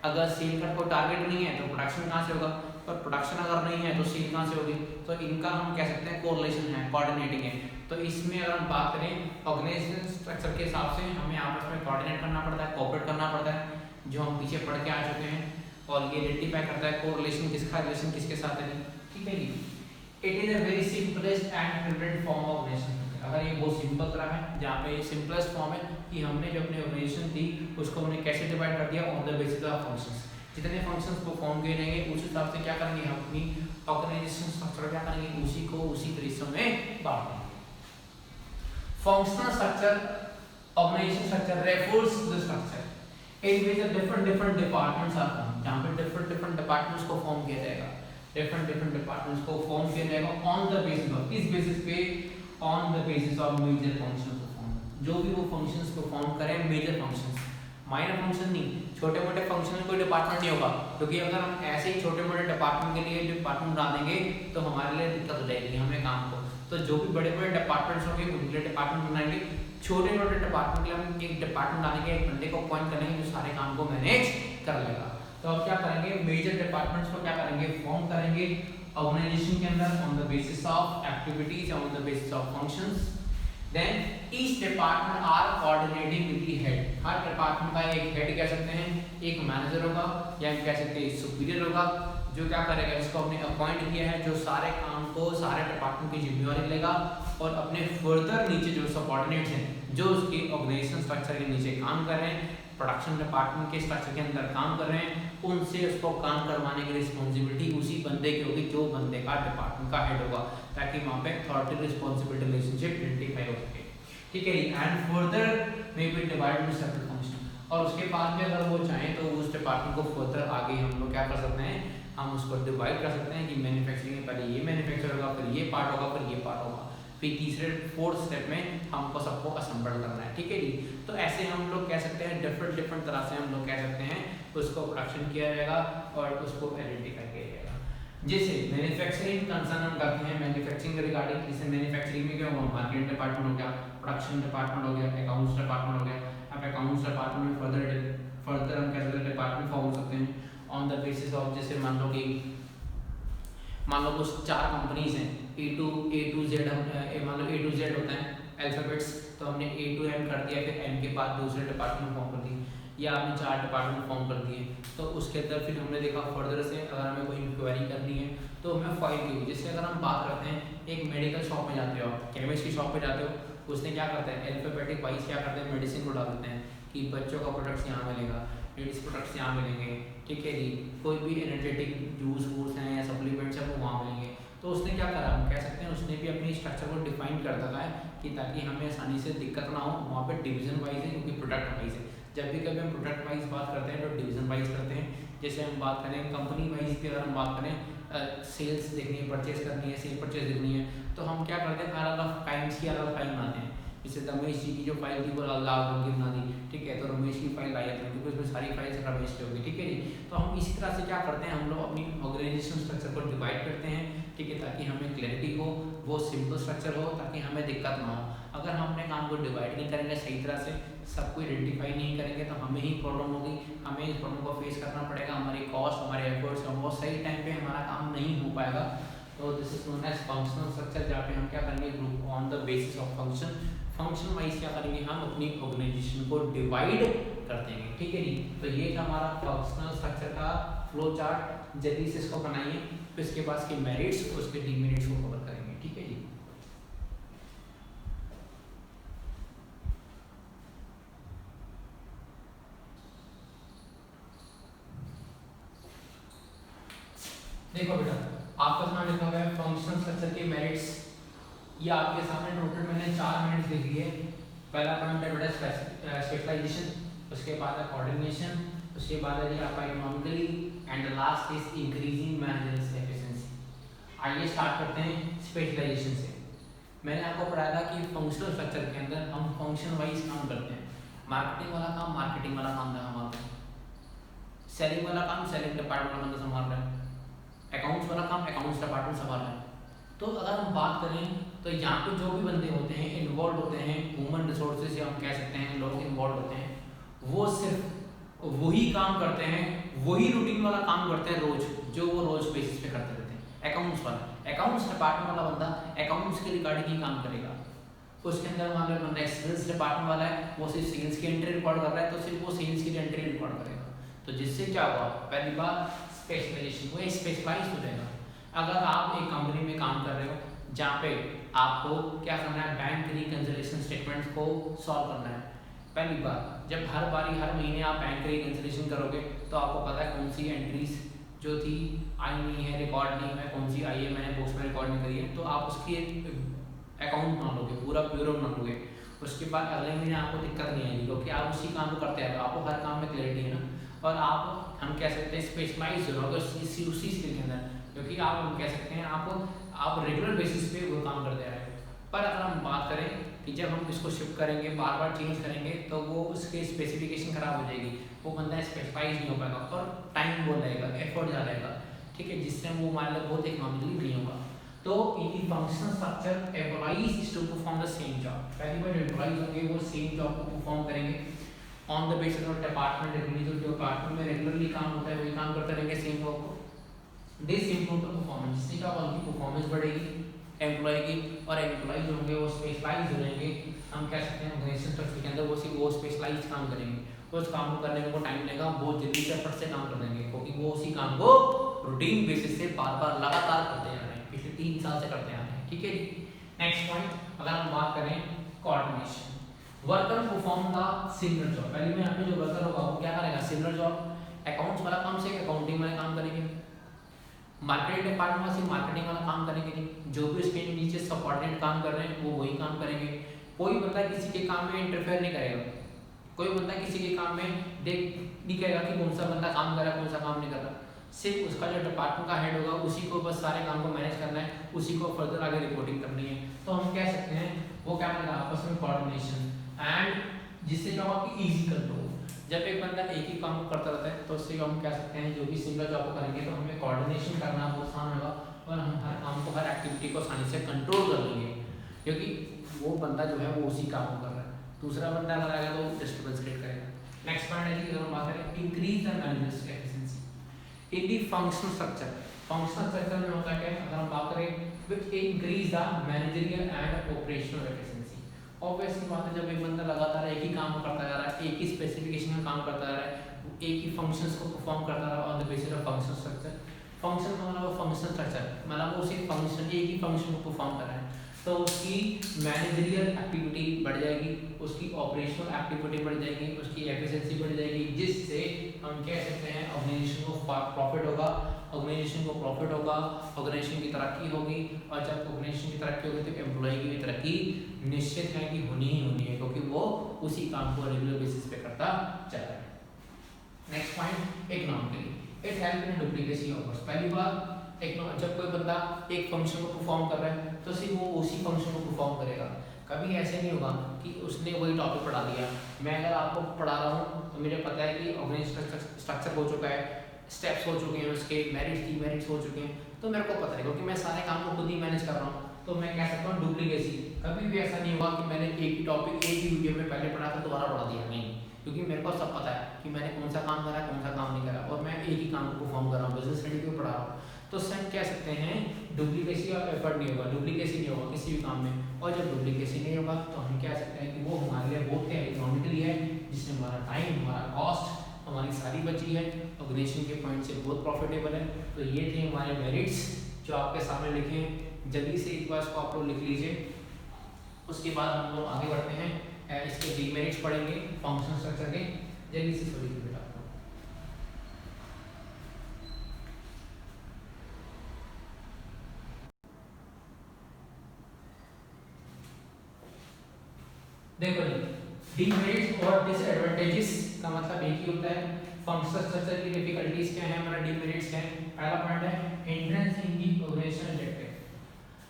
अगर सेल का कोई टारगेट नहीं है तो प्रोडक्शन कहाँ से होगा, पर प्रोडक्शन अगर नहीं है तो सेल कहाँ से होगी। तो इनका हम कह सकते हैं कोरिलेशन है, कोऑर्डिनेटिंग है। तो इसमें अगर हम बात करें ऑर्गेनाइजेशन स्ट्रक्चर के हिसाब से हमें आपस में कोऑर्डिनेट करना पड़ता है, कोऑपरेट करना पड़ता है, जो हम पीछे पढ़ के आ चुके हैं। और ये आइडेंटिफाई करता है कोरिलेशन किसका रिलेशन किसके साथ है। ठीक है जी। It is a very simplest and prevent form of organisation. अगर ये बहुत सिंपल तरह है, जहाँ पे सिंपलेस्ट फॉर्म है कि हमने जो अपनी ऑर्गेनाइजेशन थी उसको हमने कैसे डिवाइड कर दिया, on the basis of functions. जितने फंक्शंस परफॉर्म किए जाएंगे उस हिसाब से क्या करेंगे, हम अपनी ऑर्गेनाइजेशन स्ट्रक्चर क्या करेंगे, उसी को उसी तरीके में बांट देंगे। Functional structure, organisation structure refers to the structure in which different departments are formed. जहाँ पे डिफरेंट डिपार्टमेंट्स को फॉर्म किया जाएगा, डिफरेंट डिपार्टमेंट्स को फॉर्म किया जाएगा ऑन द बेसिस ऑफ, किस बेसिस पे, on the basis of major function perform. जो भी वो फंक्शंस परफॉर्म करें, मेजर फंक्शंस, माइनर फंक्शन नहीं। छोटे मोटे फंक्शन में कोई डिपार्टमेंट नहीं होगा, क्योंकि अगर हम ऐसे ही छोटे मोटे डिपार्टमेंट के लिए डिपार्टमेंट बना देंगे तो हमारे लिए दिक्कत हो जाएगी हमें काम को। तो जो भी बड़े बड़े डिपार्टमेंट्स होंगे उनके लिए डिपार्टमेंट बनाएंगे, छोटे छोटे डिपार्टमेंट के लिए हम एक डिपार्टमेंट डालेंगे, एक बंदे को अपॉइंट करेंगे जो सारे काम को मैनेज कर लेगा। तो अब क्या करेंगे, मेजर डिपार्टमेंट्स को क्या करेंगे, फॉर्म करेंगे ऑर्गेनाइजेशन के अंदर on the basis of activities, on the basis of functions. Then each department are coordinating with the head। Her department का एक हेड कह सकते हैं, एक मैनेजर होगा या कह सकते हैं सुपीरियर होगा, जो क्या करेगा, जिसको हमने अपॉइंट किया है, जो सारे काम को सारे डिपार्टमेंट की जिम्मेवारी लेगा और अपने फर्दर नीचे जो सबऑर्डिनेट्स हैं, जो उसके ऑर्गेनाइजेशन स्ट्रक्चर के नीचे काम कर रहे हैं, प्रोडक्शन डिपार्टमेंट के स्ट्रक्चर के अंदर काम कर रहे हैं, उनसे उसको काम करवाने की रिस्पॉन्सिबिलिटी उसी बंदे की होगी जो बंदे का डिपार्टमेंट का हेड होगा, ताकि वहाँ पे अथॉरिटी रिस्पॉन्सिबिलिटी रिलेशनशिप आइडेंटिफाई हो सके। ठीक है, and further may be divided into separate function. और उसके बाद में अगर वो चाहें तो उस डिपार्टमेंट को फर्दर आगे हम लोग क्या कर सकते हैं, हम उसको डिवाइड कर सकते हैं कि मैन्युफैक्चरिंग में पहले ये मैन्युफैक्चर होगा, फिर ये पार्ट होगा, फिर ये पार्ट होगा, फिर तीसरे फोर्थ स्टेप में हमको सबको असेंबल करना है। ठीक है जी। तो ऐसे हम लोग कह सकते हैं डिफरेंट तरह से हम लोग कह सकते हैं उसको प्रोडक्शन किया जाएगा और उसको आइडेंटिफाई किया जाएगा। जैसे मैन्युफैक्चरिंग कंसर्न हम करते हैं मैन्युफैक्चरिंग रिगार्डिंग, जैसे मैन्युफैक्चरिंग में क्या होगा, मार्केटिंग डिपार्टमेंट हो गया, प्रोडक्शन डिपार्टमेंट हो गया, अकाउंट्स डिपार्टमेंट हो गया। अब अकाउंट्स डिपार्टमेंट में फर्दर हम क्या सकते हैं डिपार्टमेंट फॉर्म हो सकते हैं ऑन द बेसिस ऑफ, जैसे मान लो कुछ 4 कंपनीज हैं, A to Z, मान लो A to Z होता है अल्फाबेट्स, तो हमने A to M कर दिया, फिर M के बाद दूसरे डिपार्टमेंट फॉर्म कर दिए, या हमने 4 डिपार्टमेंट फॉर्म कर दिए। तो उसके अंदर फिर हमने देखा फर्दर से अगर हमें कोई इंक्वायरी करनी है तो हमें फाइल की। जैसे अगर हम बात करते हैं एक मेडिकल शॉप में जाते हो, केमिस्ट की शॉप पे जाते हो, उसने क्या करते हैं अल्फाबेटिक वाइज क्या करते हैं मेडिसिन को डाल देते हैं कि बच्चों का प्रोडक्ट्स यहाँ मिलेगा, लेडीज प्रोडक्ट्स यहाँ मिलेंगे। ठीक है जी। कोई भी एनर्जेटिक जूस वूस हैं या सप्लीमेंट्स हैं वो वहाँ मिलेंगे। तो उसने क्या करा, हम कह सकते हैं उसने भी अपनी स्ट्रक्चर को डिफाइन कर रखा है कि ताकि हमें आसानी से दिक्कत ना हो। वहाँ पे डिवीजन वाइज है क्योंकि प्रोडक्ट वाइज है। जब भी कभी हम प्रोडक्ट वाइज बात करते हैं तो डिवीजन वाइज करते हैं। जैसे हम बात करें कंपनी वाइज की, अगर हम बात करें सेल्स देखनी है, परचेज करनी है, सेल परचेज देखनी है, तो हम क्या करते हैं अलग अलग टाइम्स की अलग फाइल बनाते हैं। जैसे रमेश जी की जो फाइल थी वो लाल रंग की बना दी, ठीक है, तो रमेश की फाइल लाई जाती है क्योंकि उसमें सारी फाइल्स रमेश की होगी। ठीक है जी। तो हम इसी तरह से क्या करते हैं, हम लोग अपनी ऑर्गेनाइजेशन स्ट्रक्चर को डिवाइड करते हैं, ठीक है, ताकि हमें क्लैरिटी हो, वो सिंपल स्ट्रक्चर हो, ताकि हमें दिक्कत ना हो। अगर हम अपने काम को डिवाइड नहीं करेंगे सही तरह से, सबको आइडेंटिफाई नहीं करेंगे तो हमें ही प्रॉब्लम होगी, हमें इस प्रॉब्लम को फेस करना पड़ेगा, हमारी कॉस्ट, हमारे एफर्ट्स, हम वो सही टाइम पे हमारा काम नहीं हो पाएगा। तो this is known as functional structure, जहाँ पे हम क्या करेंगे group on the basis of function wise क्या करेंगे, हम अपनी ऑर्गेनाइजेशन को डिवाइड करते हैं, ठीक है जी। तो ये था हमारा फंक्शनल स्ट्रक्चर का फ्लो चार्ट। जल्दी से इसको बनाइए, फिर इसके बाद इसके मेरिट्स और उसके डिमेरिट्स को कवर करेंगे, ठीक है जी। देखो बेटा, आपका सामने लिखा हुआ है फंक्शनल स्ट्रक्चर के मेरिट्स। ये आपके सामने टोटल मैंने 4 मिनट्स लिख दिए। पहला पॉइंट है बेटा स्पेशलाइजेशन, उसके बाद है कोऑर्डिनेशन, उसके बाद है जी आपका economically, and the last is increasing management efficiency. आइए स्टार्ट करते हैं स्पेशलाइजेशन से। मैंने आपको पढ़ाया था कि फंक्शनल स्ट्रक्चर के अंदर हम फंक्शन वाइज काम करते हैं। मार्केटिंग वाला काम मार्केटिंग वाला काम था हमारा, सेलिंग वाला काम सेलिंग डिपार्टमेंट वाला बंदा संभाल रहा है, अकाउंट्स वाला काम अकाउंट्स डिपार्टमेंट संभाल रहा है। तो अगर हम बात करें तो यहाँ पे जो भी बंदे होते हैं इन्वॉल्व होते हैं, ह्यूमन रिसोर्सेज या हम कह सकते हैं लोग इन्वॉल्व होते हैं, वो सिर्फ वही काम करते हैं, वही रूटीन वाला काम करते हैं रोज, जो वो रोज बेसिस पे करते रहते हैं। अकाउंट्स वाला अकाउंट्स डिपार्टमेंट वाला बंदा अकाउंट्स के रिगार्डिंग ही काम करेगा। उसके अंदर मान लो बंदा सेल्स डिपार्टमेंट वाला है, वो सिर्फ सेल्स की एंट्री रिकॉर्ड कर रहा है, तो सिर्फ वो सेल्स की एंट्री रिकॉर्ड करेगा। तो जिससे क्या हुआ, पहली बात स्पेशलाइजेशन, वो स्पेशलाइज हो जाएगा। अगर आप एक कंपनी में काम कर रहे हो जहाँ पे आपको क्या करना है, बैंक रिकंसिलिएशन स्टेटमेंट्स को सॉल्व करना है। पहली बार जब हर बारी हर महीने आप बैंक रिकंसिलिएशन करोगे तो आपको पता है कौन सी एंट्रीज जो थी आई नहीं है, रिकॉर्ड नहीं है, कौन सी आई है मैंने बुक्स में रिकॉर्ड नहीं करी है, तो आप उसकी अकाउंट बना लोगे, पूरा ब्यूरो बना लोगे। उसके बाद अगले महीने आपको दिक्कत नहीं आएगी क्योंकि आप उसी काम को करते हैं, आपको हर काम में क्लैरिटी है ना। और आप हम कह सकते हैं स्पेशलाइज हो रहोगे उसी स्किल के अंदर, क्योंकि आप हम कह सकते हैं आप रेगुलर बेसिस पे वो काम करते आ रहे हैं। पर अगर हम बात करें कि जब हम इसको शिफ्ट करेंगे, बार बार चेंज करेंगे, तो वो उसके स्पेसिफिकेशन खराब हो जाएगी, वो बंदा स्पेशलाइज नहीं हो पाएगा और टाइम वो लगेगा, एफर्ट ज़्यादा लगेगा, ठीक है, जिससे वो हमारे लिए बहुत इकोनॉमिकली नहीं होगा। तो in the functional structure employees is to perform the same job. पहली बार जो एम्प्लॉइज होंगे वो सेम जॉब को परफॉर्म करेंगे on the basis of department regularly, जो डिपार्टमेंट में रेगुलरली काम होता है वही काम करते रहेंगे सेम वर्क को। दिस इंप्रूव द परफॉर्मेंस, जिससे क्या होगा, उनकी परफॉर्मेंस बढ़ेगी एम्प्लॉय की, और एम्प्लॉय जो होंगे वो स्पेशलाइज हो जाएंगे। हम कह सकते हैं ऑर्गेनाइजेशन स्ट्रक्चर के अंदर वो स्पेशलाइज काम करेंगे, उस काम को करने में उनको टाइम लगेगा, बहुत जल्दी से एफर्ट से काम कर देंगे, क्योंकि वो उसी काम को रूटीन बेसिस से बार बार लगातार करते जा रहे हैं, पिछले 3 साल से करते आ रहे हैं, ठीक है जी। नेक्स्ट पॉइंट, अगर हम बात करें coordination, worker perform the similar job. पहले में यहाँ पे जो वर्कर होगा वो क्या करेगा, सिमिलर जॉब। अकाउंट्स वाला काम से अकाउंटिंग वाला काम करेंगे, मार्केटिंग डिपार्टमेंट वाले मार्केटिंग वाला काम करेंगे, जो भी उसके नीचे सबऑर्डिनेट काम कर रहे हैं वो वही काम करेंगे। कोई बंदा किसी के काम में इंटरफेयर नहीं करेगा, कोई बंदा किसी के काम में देख नहीं करेगा कि कौन सा बंदा काम कर रहा है कौन सा काम नहीं कर रहा। सिर्फ उसका जो डिपार्टमेंट का हेड होगा उसी को बस सारे काम को मैनेज करना है, उसी को फर्दर आगे रिपोर्टिंग करनी है। तो हम कह सकते हैं वो क्या करेगा, आपस में कोऑर्डिनेशन, एंड जिससे क्या होगा कि इजी कंट्रोल। जब एक बंदा एक ही काम करता रहता है तो उससे हम कह सकते हैं जो भी सिंगल जॉब को करेंगे तो हमें कोऑर्डिनेशन करना बहुत आसान होगा और हम हर काम को, हर एक्टिविटी को आसानी से कंट्रोल कर लेंगे, क्योंकि वो बंदा जो है वो उसी काम को कर रहा है। दूसरा बंदा अगर आएगा तो डिस्टर्बेंस क्रिएट करेगा। नेक्स्ट पॉइंट है कि अगर हम बात करें increase the management efficiency in the functional structure. Functional structure में होता है, अगर हम बात करें which increase the managerial and operational efficiency. Obviously बात है, जब एक बंदा लगातार एक ही काम करता जा रहा है, एक ही स्पेसिफिकेशन में काम करता जा रहा है, एक ही फंक्शंस को परफॉर्म करता रहा on the basis of functional structure. Function का मतलब फंक्शनल स्ट्रक्चर मतलब वो सिर्फ फंक्शन, एक ही फंक्शन को परफॉर्म कर रहा है, तो उसकी मैनेजरियल एक्टिविटी बढ़ जाएगी, उसकी ऑपरेशनल एक्टिविटी बढ़ जाएगी, उसकी एफिशिएंसी बढ़ जाएगी, जिससे हम कह सकते हैं ऑर्गेनाइजेशन को प्रॉफिट होगा, ऑर्गेनाइजेशन को प्रॉफिट होगा, ऑर्गेनाइजेशन की तरक्की होगी, और जब ऑर्गेनाइजेशन की तरक्की होगी तो एम्प्लॉय की भी तरक्की निश्चित है कि होनी ही होनी है, क्योंकि वो उसी काम को रेगुलर बेसिस पे करता जा रहा है। Next point, economically it help in duplicacy of works. पहली बात, जब कोई बंदा एक फंक्शन को परफॉर्म कर रहा है तो सिर्फ वो उसी फंक्शन को परफॉर्म करेगा, कभी ऐसे नहीं होगा कि उसने वही टॉपिक पढ़ा दिया। मैं अगर आपको पढ़ा रहा हूँ तो मुझे पता है कि ऑर्गेनाइजेशन स्ट्रक्चर हो चुका है, स्टेप्स हो चुके हैं, उसके मेरिट्स डीमेरिट्स हो चुके हैं, तो मेरे को पता है क्योंकि मैं सारे काम को खुद ही मैनेज कर रहा हूँ, तो मैं कह सकता हूँ डुप्लीकेसी। कभी भी ऐसा नहीं हुआ कि मैंने एक ही टॉपिक एक ही वीडियो में पहले पढ़ा था दोबारा पढ़ा दिया, नहीं, क्योंकि मेरे को सब पता है कि मैंने कौन सा काम करा कौन सा काम नहीं करा, और मैं एक ही काम को परफॉर्म कर रहा हूँ, बिजनेस स्टडी को पढ़ा रहा हूँ। तो सर कह सकते हैं डुप्लीकेसी और एफर्ट नहीं होगा, डुप्लीकेसी नहीं होगा किसी भी काम में, और जब डुप्लीकेसी नहीं होगा तो हम कह सकते हैं कि वो हमारे लिए बहुत ही इकोनॉमिकली है, जिससे हमारा टाइम, हमारा कॉस्ट, हमारी सारी बची है, ऑर्गेनाइजेशन के पॉइंट से बहुत प्रॉफिटेबल है। तो ये थे हमारे मेरिट्स जो आपके सामने लिखे हैं। जल्दी से एक बार इसको आप लोग लिख लीजिए। उसके बाद हम लोग आगे बढ़ते हैं, इसके डीमेरिट्स पढ़ेंगे फंक्शन स्ट्रक्चर के। जल्दी से थोड़ी बेटा देखो जी, डीमेरिट्स और डिसएडवांटेजेस का मतलब एक ही होता है। फंक्शनल स्ट्रक्चर की डिफिकल्टीज क्या है, हमारा डीमेरिट्स क्या है। पहला पॉइंट है एंट्रेंस इन दी ऑर्गेनाइजेशन ऑब्जेक्टिव।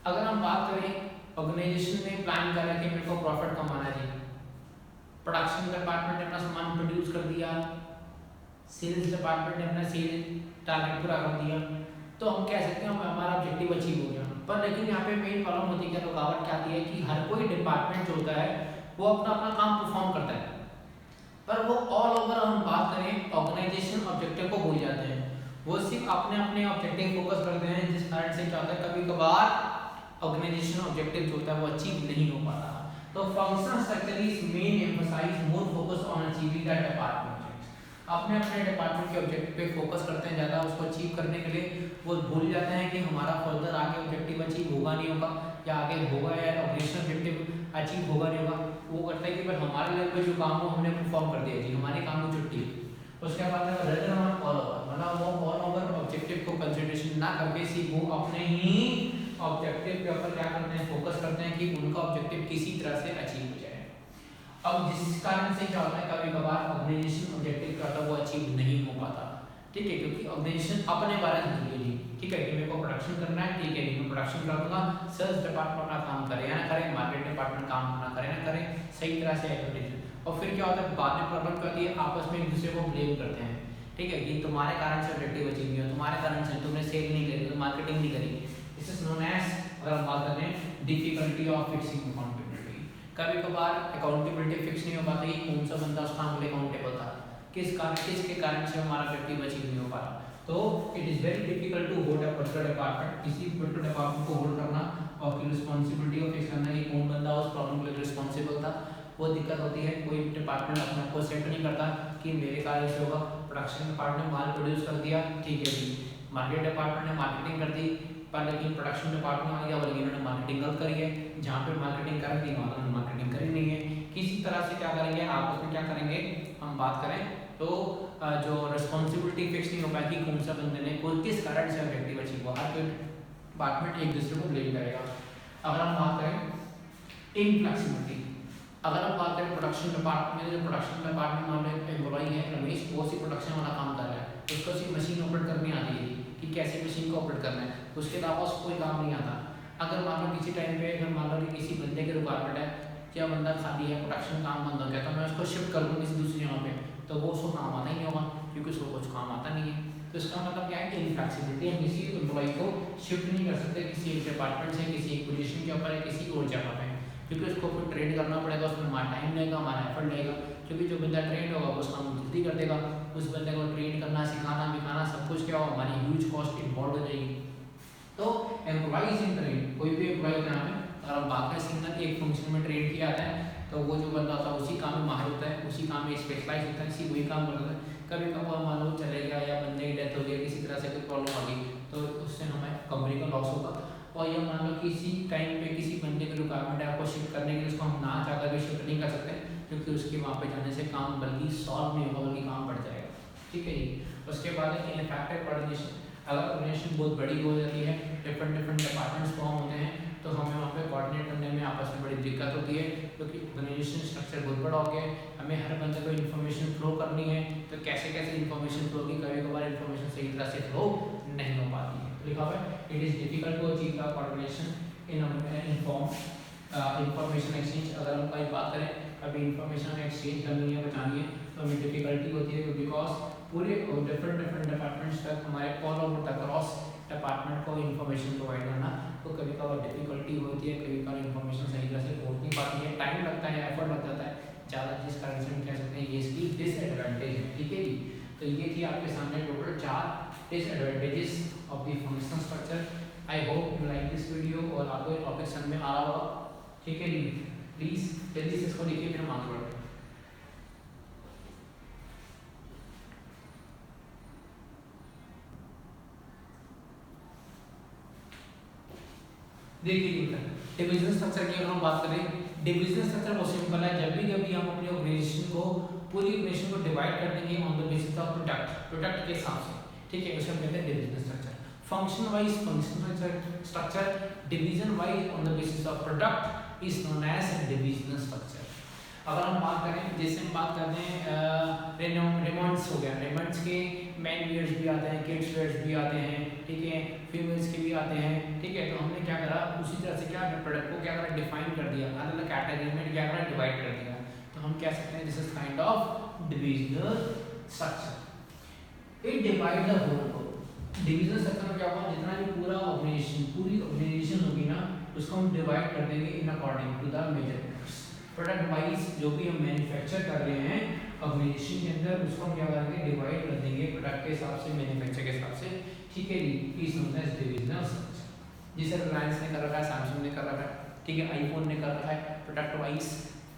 अगर हम बात करें, ऑर्गेनाइजेशन ने प्लान करा कि मेरे को प्रॉफिट कमाना है, प्रोडक्शन डिपार्टमेंट ने अपना सामान प्रोड्यूस कर दिया, सेल्स डिपार्टमेंट ने अपना सेल टारगेट पूरा कर दिया, तो हम कह सकते हैं हमारा ऑब्जेक्टिव अचीव हो गया। पर लेकिन यहाँ पे मेन प्रॉब्लम होती है, रुकावट क्या आती है कि हर कोई डिपार्टमेंट जो होता है वो अपना अपना काम परफॉर्म करता है, पर वो ऑल ओवर हम बात करें ऑर्गेनाइजेशन ऑब्जेक्टिव को भूल जाते हैं। वो सिर्फ अपने अपने ऑब्जेक्टिव फोकस करते हैं, जिस कारण से क्या होता है कभी कभार ऑर्गेनाइजेशन ऑब्जेक्टिव जो होता है वो अचीव नहीं हो पाता। तो functional structure is main emphasise more focus on achieving that department. अपने अपने डिपार्टमेंट के ऑब्जेक्टिव पे फोकस करते हैं ज़्यादा, उसको अचीव करने के लिए वो भूल जाते हैं कि हमारा फर्दर आगे ऑब्जेक्टिव अचीव होगा नहीं होगा, या आगे होगा या ऑपरेशन ऑब्जेक्टिव अचीव होगा नहीं होगा। वो करता है कि बस हमारे लेवल पे जो काम हो हमने परफॉर्म कर दिया जी, हमारे काम में छुट्टी। उसके बाद रेदर ऑन ऑल ओवर, मतलब वो ऑल ओवर ऑब्जेक्टिव को कंसिडरेशन ना करके सिर्फ वो अपने ही ऑब्जेक्टिव के ऊपर क्या करते हैं, फोकस करते हैं कि उनका ऑब्जेक्टिव किसी तरह से अचीव हो जाए। अब जिस कारण से क्या होता है कभी कभार ऑर्गेनाइजेशन ऑब्जेक्टिव क्या होता है वो अचीव नहीं हो पाता, ठीक है, क्योंकि ऑर्गेनाइजेशन अपने बारे में सोचती है, ठीक है, कि मेरे को प्रोडक्शन करना है, ठीक है, मैं प्रोडक्शन कर दूंगा, सेल्स डिपार्टमेंट अपना काम करे या ना करे, मार्केट डिपार्टमेंट काम अपना करे ना करे, सही तरह से एडवर्टाइजमेंट। और फिर क्या होता है, बाद में प्रॉब्लम क्या होती है, आपस में एक दूसरे को ब्लेम करते हैं, ठीक है, कि तुम्हारे कारण से ऑब्जेक्टिव अचीव नहीं हुआ, तुम्हारे कारण से तुमने सेल नहीं करी, तुम मार्केटिंग नहीं करी। दिस इज नोन एज, अगर हम बात करें, डिफिकल्टी ऑफ फिक्सिंग अकाउंटेबिलिटी। कभी कभार अकाउंटेबिलिटी फिक्स नहीं हो पाती, कौन सा बंदा उस काम के लिए अकाउंटेबल था, किसके कारण से हमारा ऑब्जेक्टिव अचीव नहीं हो पाता। तो it is very difficult to hold a particular department, किसी पर्टिकुलर डिपार्टमेंट को होल्ड करना और की रिस्पांसिबिलिटी को फिक्स करना कि कौन बंदा उस प्रॉब्लम के लिए रिस्पांसिबल था, वो दिक्कत होती है। कोई डिपार्टमेंट अपने को सेट नहीं करता कि मेरे कार्य से होगा। प्रोडक्शन डिपार्टमेंट ने माल प्रोड्यूस कर दिया, ठीक है जी, मार्केट डिपार्टमेंट ने मार्केटिंग कर दी, पर लेकिन प्रोडक्शन डिपार्टमेंट वाले क्या बोलेंगे, इन्होंने मार्केटिंग गलत करी है, जहाँ पे मार्केटिंग कर दी वहाँ उन्होंने मार्केटिंग करी नहीं है। किसी तरह से क्या करेंगे, आपस में क्या करेंगे, हम बात करें तो जो रिस्पॉन्सिबिलिटी फिक्स नहीं हो पाई कि कौन सा बंदे ने कोई किस कारण से ऑब्जेक्टिव अचीव हुआ, हर कोई डिपार्टमेंट एक दूसरे को ब्लेम करेगा। अगर हम बात करें इनफ्लेक्सिबिलिटी, अगर हम बात करें प्रोडक्शन डिपार्टमेंट, जो प्रोडक्शन डिपार्टमेंट में एम्प्लॉई है रमेश, वो सिर्फ प्रोडक्शन वाला काम कर रहा है, उसको सिर्फ मशीन ऑपरेट करनी आती है कि कैसे मशीन को ऑपरेट करना है, उसके अलावा उसको कोई काम नहीं आता। अगर मान लो किसी टाइम पे, अगर मान लो कि किसी बंदे की रिक्वायरमेंट है, क्या बंदा खाली है, प्रोडक्शन काम बंद हो गया, तो मैं उसको शिफ्ट कर दूँ किसी दूसरी जगह पे, तो वो उसको काम आता ही नहीं होगा, क्योंकि उसको कुछ काम आता नहीं है। तो इसका मतलब क्या है कि इनफ्लेक्सिबिलिटी, हम किसी एम्प्लॉई को शिफ्ट नहीं कर सकते किसी एक डिपार्टमेंट से किसी एक पोजीशन के ऊपर या किसी और जगह पे, क्योंकि उसको फिर ट्रेन करना पड़ेगा, उसमें हमारा टाइम लगेगा, हमारा एफर्ट लगेगा, क्योंकि जो बंदा ट्रेंड होगा वो उस काम को जल्दी कर देगा। उस बंदे को ट्रेन करना, सिखाना, बिखाना सब कुछ क्या होगा, हमारी ह्यूज कॉस्ट इन्वॉल्व हो जाएगी। तो एम्प्लॉइज इन ट्रेन, कोई भी एम्प्लॉय होता है, अगर हम बात करें सिंगल एक फंक्शन में ट्रेन किया जाता है, तो वो जो बंदा होता है उसी काम में माहिर होता है, उसी काम में स्पेशलाइज होता है, इसी वही काम करता है। कभी कभार मान लो चले गया या बंदे की डेथ हो गई, किसी तरह से कोई प्रॉब्लम आ गई, तो उससे हमें कंपनी का लॉस होगा। और ये मान लो किसी टाइम पे किसी बंदे की रिक्वायरमेंट है, आपको शिफ्ट करने के लिए, उसको हम ना चाहकर भी शिफ्ट नहीं कर सकते, क्योंकि उसके वहाँ पे जाने से काम बल्कि सॉल्व नहीं होगा, बल्कि काम बढ़ जाएगा, ठीक है जी। उसके बाद है इनफेक्टिव कोऑर्डिनेशन, अगर ऑर्गेनाइजेशन बहुत बड़ी हो जाती है, डिफरेंट डिपार्टमेंट्स फॉर्म होते हैं, तो हमें वहाँ पे कोऑर्डिनेट करने में आपस में बड़ी दिक्कत होती है, क्योंकि ऑर्गेनाइजेशन स्ट्रक्चर बहुत बड़ा हो गया है, हमें हर बंदे को इन्फॉर्मेशन फ्लो करनी है, तो कैसे कैसे इन्फॉर्मेशन फ्लो की, कभी कभार इन्फॉर्मेशन सही तरह से फ्लो नहीं हो पाती है। तो लिखा हुआ है it is difficult to achieve the coordination in information exchange. अगर हम कहीं बात करें कभी इन्फॉर्मेशन एक्सचेंज करनी है, बतानी है, तो हमें डिफिकल्टी होती है, बिकॉज पूरे डिफरेंट डिपार्टमेंट्स तक, हमारे all over the cross department को इन्फॉर्मेशन प्रोवाइड करना, तो कभी कभार डिफिकल्टी होती है, कभी कभार इन्फॉर्मेशन सही तरह से पहुंच नहीं पाती है, टाइम लगता है, एफर्ट लग जाता है ज़्यादा, जिस कारण से हम कह सकते हैं ये इसकी डिसएडवांटेज है, ठीक है जी। तो ये थी आपके सामने total 4 disadvantages of the functional structure. I hope you like this video और आपको टॉपिक समझ में आ रहा होगा। ठीक है जी, प्लीज जल्दी से इसको लिखिए, फिर हम आगे बढ़ते हैं। देखिए डिविजन स्ट्रक्चर की अगर हम बात करें, डिविजन स्ट्रक्चर बहुत सिंपल है। जब भी हम अपनी ऑर्गेनाइजेशन को, पूरी ऑर्गेनाइजेशन को डिवाइड कर देंगे on the basis of product के हिसाब से, ठीक है, उसे हम कहते हैं division structure. Function wise function structure, division wise on the basis of product is known as divisional structure. अगर हम बात करें, जैसे हम बात करते हैं रेमंड्स हो गया, रेमंड्स के मैन वियर्स भी आते हैं, किड्स वियर्स भी आते हैं, ठीक है, फीमेल्स के भी आते हैं, ठीक है। तो हमने क्या करा, उसी तरह से क्या प्रोडक्ट को क्या करा, डिफाइन कर दिया, अलग अलग कैटेगरी में क्या करा, डिवाइड कर दिया। तो हम कह सकते हैं this is kind of divisional structure. It divide the whole को, डिविजनल स्ट्रक्चर में क्या होगा, जितना भी पूरी ऑर्गेनाइजेशन होगी ना, उसको हम डिवाइड कर देंगे in according to the major product wise. जो भी हम मैन्युफैक्चर कर रहे हैं ऑर्गेनाइजेशन के अंदर, उसको हम क्या करेंगे, डिवाइड कर देंगे प्रोडक्ट के हिसाब से, मैन्युफैक्चर के हिसाब से, ठीक है जी, is known as divisional structure. जिसे रिलायंस ने कर रखा है, सैमसंग ने कर रखा है, ठीक है, आईफोन ने कर रखा है प्रोडक्ट वाइज।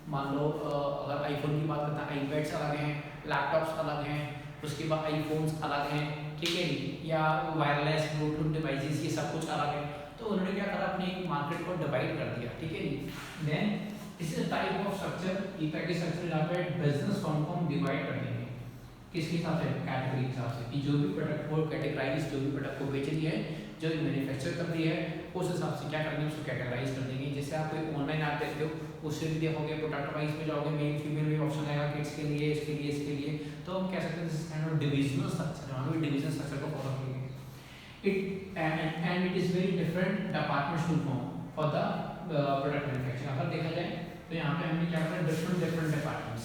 मान लो अगर आईफोन की बात करते हैं, आईपैड्स अलग हैं, लैपटॉप्स अलग हैं, उसके बाद आईफोन्स अलग हैं, ठीक है जी, या वायरलेस ब्लूटूथ डिवाइसेस, ये सब कुछ अलग है। तो उन्होंने क्या करा, अपनी मार्केट को डिवाइड कर दिया, ठीक है जी। Then this is type of structure, ये टाइप के स्ट्रक्चर जहाँ पे बिजनेस फर्म को हम डिवाइड कर देंगे, किसके हिसाब से, कैटेगरी के हिसाब से, कि जो भी प्रोडक्ट को कैटेगराइज, जो भी प्रोडक्ट को बेच रही है, जो भी मैन्युफैक्चर कर रही है, उस हिसाब से क्या करेंगे, उसको कैटेगराइज कर देंगे। जैसे आप कोई ऑनलाइन ऐप देखते हो, उससे भी देखोगे, प्रोडक्ट वाइज में जाओगे, मेल फीमेल भी ऑप्शन आएगा, किड्स के लिए, इसके लिए, इसके लिए। तो हम कह सकते हैं this is kind of divisional structure, हम भी डिविजनल स्ट्रक्चर को फॉलो करेंगे। It and it is very different departments to form for the product manufacturing. अगर देखा जाए तो यहाँ पे हमने क्या करा, डिफरेंट डिपार्टमेंट्स,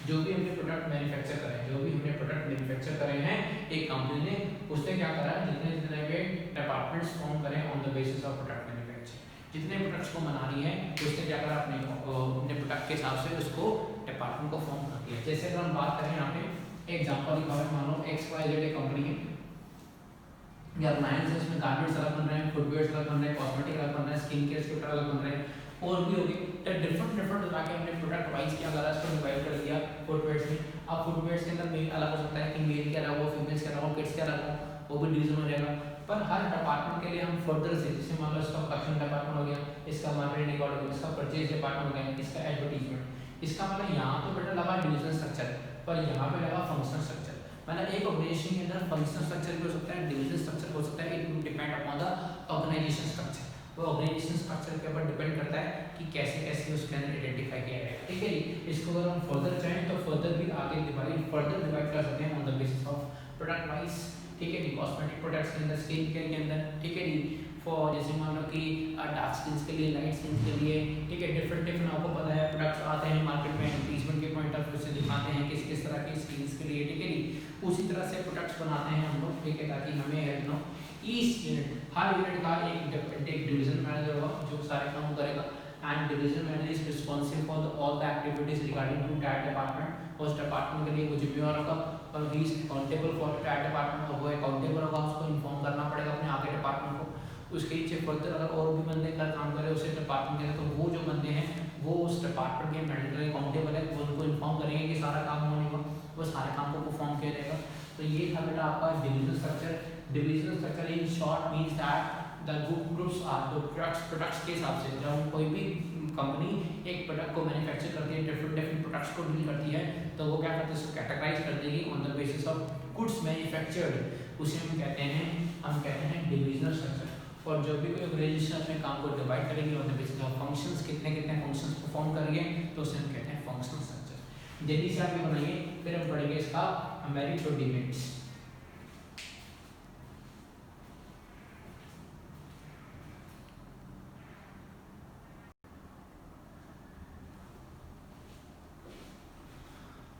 जो भी हमने प्रोडक्ट मैन्युफैक्चर करे, जो भी हमने प्रोडक्ट मैन्युफैक्चर करे हैं एक कंपनी ने, उसने क्या करा, जितने जितने भी डिपार्टमेंट्स फॉर्म करें on the basis of product manufacture, जितने प्रोडक्ट्स को बना रही है, उसने क्या करा, अपने प्रोडक्ट के हिसाब से उसको डिपार्टमेंट को फॉर्म कर दिया। जैसे अगर हम बात करें, यहाँ पे एग्जाम्पल लिखा हुआ है, मान लो XYZ कंपनी है, या रिलायंस है, इसमें गारमेंट्स अलग बन रहे हैं, फुटवेयर्स अलग बन रहे हैं, कॉस्मेटिक अलग बन रहे हैं, स्किन केयर के अलग बन रहे हैं, और भी होगी। तो डिफरेंट जाके हमने प्रोडक्ट वाइज क्या करा, इसको डिवाइड कर दिया फुटवेयर्स में। अब फुटवेयर्स के अंदर मेल अलग हो सकता है, कि मेल के अलग हो, फीमेल्स के अलग हो, किड्स के अलग हो, वो भी डिवीजन हो जाएगा। पर हर डिपार्टमेंट के लिए हम फर्दर से, जैसे मान लो इसका प्रोडक्शन डिपार्टमेंट हो गया, इसका मार्केटिंग डिपार्टमेंट हो गया, इसका परचेज डिपार्टमेंट हो गया, इसका एडवर्टीजमेंट, इसका मतलब यहाँ तो बेटा लगा डिविजनल स्ट्रक्चर, पर यहाँ पे लगा फंक्शनल स्ट्रक्चर। मतलब एक ऑर्गेनाइजेशन के अंदर फंक्शनल स्ट्रक्चर भी हो सकता है, डिविजनल स्ट्रक्चर हो सकता है, it depend upon the organisation structure. वो ऑर्गेनाइजेशन स्ट्रक्चर के ऊपर डिपेंड करता है कि कैसे कैसे उसके अंदर आइडेंटिफाई किया जाएगा, ठीक है जी। इसको अगर हम फर्दर चाहें तो फर्दर भी आगे डिवाइड कर सकते हैं on the basis of product wise, ठीक है जी। कॉस्मेटिक प्रोडक्ट्स के अंदर, स्किन केयर के अंदर, ठीक है जी, फॉर जैसे मान लो कि डार्क स्किन के लिए, लाइट स्किन के लिए, ठीक है, डिफरेंट आपको पता है प्रोडक्ट्स आते हैं मार्केट में, एडवर्टीजमेंट के पॉइंट ऑफ व्यू से दिखाते हैं किस किस तरह की स्किन के लिए, ठीक है जी। उसी तरह से प्रोडक्ट्स बनाते हैं हम लोग, ठीक है, ताकि हमें ईच यूनिट, हर यूनिट का एक डिवीजन मैनेजर होगा जो सारे काम करेगा, and division manager is responsible for all the activities regarding to that department. उस डिपार्टमेंट के लिए वो जिम्मेदार होगा, और he is accountable for that department, और वो अकाउंटेबल होगा, उसको इन्फॉर्म करना पड़ेगा अपने आगे डिपार्टमेंट को। उसके नीचे फर्दर अगर और भी बंदे का काम करे उस डिपार्टमेंट के, तो वो जो बंदे हैं वो उस डिपार्टमेंट के मैनेजर अकाउंटेबल है, वो उनको इन्फॉर्म करेंगे कि सारा काम होने का, वो सारे काम को परफॉर्म किया जाएगा। तो ये था बेटा आपका divisional structure. Divisional structure in short means that the groups are the products के हिसाब से, जब कोई भी कंपनी एक प्रोडक्ट को मैन्युफैक्चर करती है, डिफरेंट प्रोडक्ट्स को डील करती है, तो वो क्या करते हैं, उसको कैटेगराइज कर देगी on the basis of goods manufactured, उसे हम कहते हैं डिविजनल स्ट्रक्चर। और जब भी कोई ऑर्गेनाइजेशन अपने काम को डिवाइड करेगी on the basis of functions, कितने फंक्शंस परफॉर्म करेंगे, तो उसे हम कहते हैं फंक्शनल स्ट्रक्चर। जल्दी से आगे बनाइए, फिर हम पढ़ेंगे इसका मेरिट्स और डिमेरिट्स।